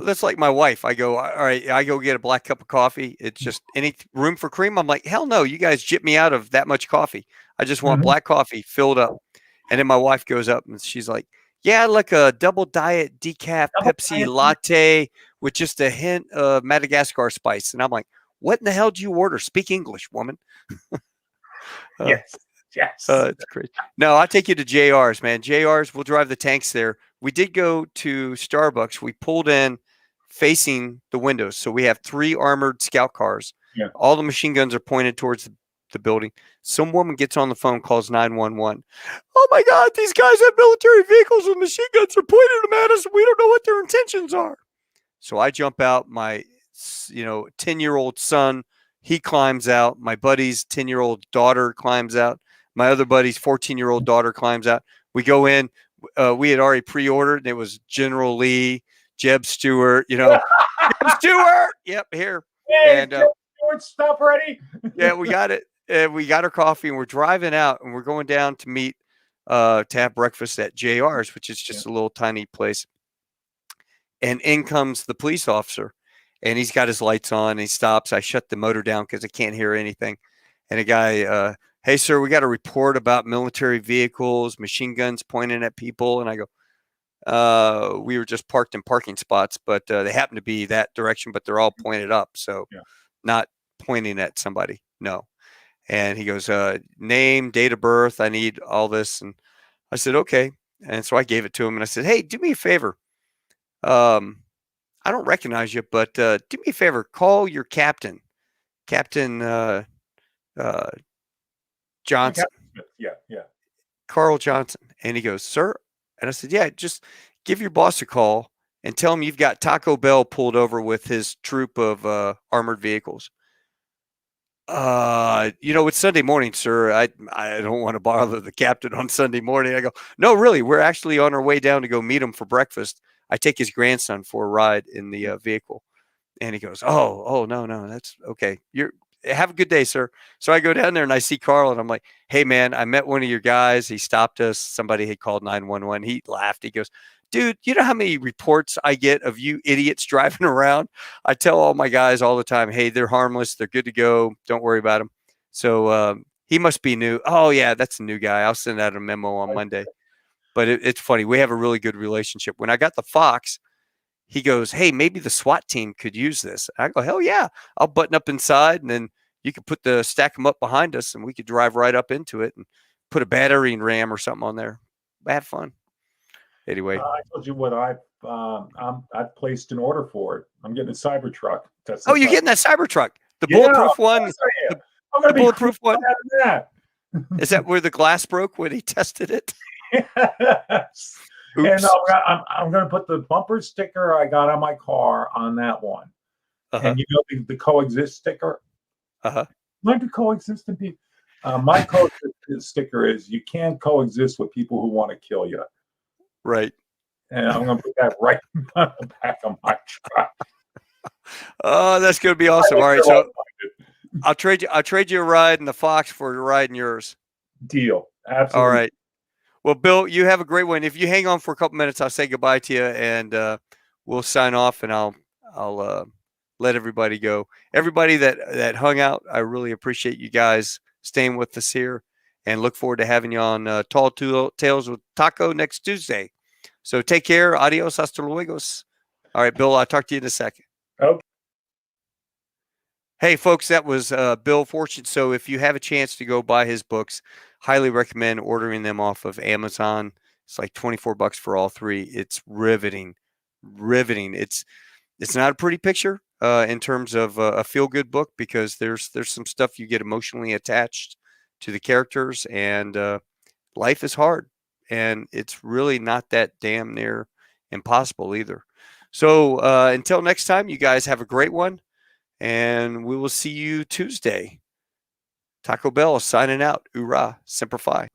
That's like my wife. I go, all right, I go get a black cup of coffee. It's just any room for cream. I'm like, hell no, you guys jip me out of that much coffee. I just want black coffee filled up. And then my wife goes up and she's like, yeah, like a double diet decaf Pepsi latte with just a hint of Madagascar spice. And I'm like, what in the hell do you order? Speak English, woman. Yes. It's great. No, I'll take you to JR's, man. JR's, we'll drive the tanks there. We did go to Starbucks. We pulled in facing the windows. So we have 3 armored scout cars. Yeah. All the machine guns are pointed towards the building. Some woman gets on the phone, calls 911. Oh my God, these guys have military vehicles with machine guns. They're pointing them at us. We don't know what their intentions are. So I jump out. My 10-year-old son, he climbs out. My buddy's 10-year-old daughter climbs out. My other buddy's 14-year-old daughter climbs out. We go in. We had already pre-ordered. And it was General Lee, Jeb Stewart. Jeb Stewart. Yep, here. Hey, and Jeb Stewart stuff ready. Yeah, we got it. We got our coffee, and we're driving out, and we're going down to meet to have breakfast at JR's, which is just a little tiny place. And in comes the police officer, and he's got his lights on. And he stops. I shut the motor down because I can't hear anything. And a guy. Hey, sir, we got a report about military vehicles, machine guns pointing at people. And I go, we were just parked in parking spots, but they happen to be that direction, but they're all pointed up. So not pointing at somebody. No. And he goes, name, date of birth. I need all this. And I said, okay. And so I gave it to him and I said, hey, do me a favor. I don't recognize you, but do me a favor. Call your captain, Captain Johnson. Yeah. Carl Johnson. And he goes, sir. And I said, yeah, just give your boss a call and tell him you've got Taco Bell pulled over with his troop of armored vehicles. It's Sunday morning, sir. I don't want to bother the captain on Sunday morning. I go, no, really, we're actually on our way down to go meet him for breakfast. I take his grandson for a ride in the vehicle. And he goes, oh, no, that's okay. Have a good day, sir. So I go down there and I see Carl and I'm like, hey man, I met one of your guys. He stopped us. Somebody had called 911. He laughed. He goes, dude, you know how many reports I get of you idiots driving around? I tell all my guys all the time, hey, they're harmless. They're good to go. Don't worry about them. So he must be new. Oh yeah, that's a new guy. I'll send out a memo on Monday. But it's funny. We have a really good relationship. When I got the Fox, he goes, hey, maybe the SWAT team could use this. I go, hell yeah. I'll button up inside and then you could stack them up behind us and we could drive right up into it and put a battery and RAM or something on there. Have fun. Anyway. I told you what I've placed an order for it. I'm getting a Cybertruck. You're getting that Cybertruck. The bulletproof one. The bulletproof one. Is that where the glass broke when he tested it? Yes. Oops. And I'm going to put the bumper sticker I got on my car on that one. And the coexist sticker. Learn to coexist and be. My coexist sticker is you can't coexist with people who want to kill you. Right. And I'm going to put that right on the back of my truck. Oh, that's going to be awesome. All right, so I'll trade you a ride in the Fox for a ride in yours. Deal. Absolutely. All right. Well, Bill, you have a great one. If you hang on for a couple minutes, I'll say goodbye to you, and we'll sign off, and I'll let everybody go. Everybody that hung out, I really appreciate you guys staying with us here, and look forward to having you on Tall Tales with Taco next Tuesday. So take care. Adios. Hasta luego. All right, Bill, I'll talk to you in a second. Okay. Hey, folks, that was Bill Forstchen. So if you have a chance to go buy his books, highly recommend ordering them off of Amazon. It's like $24 for all three. It's riveting. It's not a pretty picture in terms of a feel-good book, because there's some stuff you get emotionally attached to the characters, and life is hard, and it's really not that damn near impossible either. So until next time, you guys have a great one, and we will see you Tuesday. Taco Bell signing out. Hoorah. Semper Fi.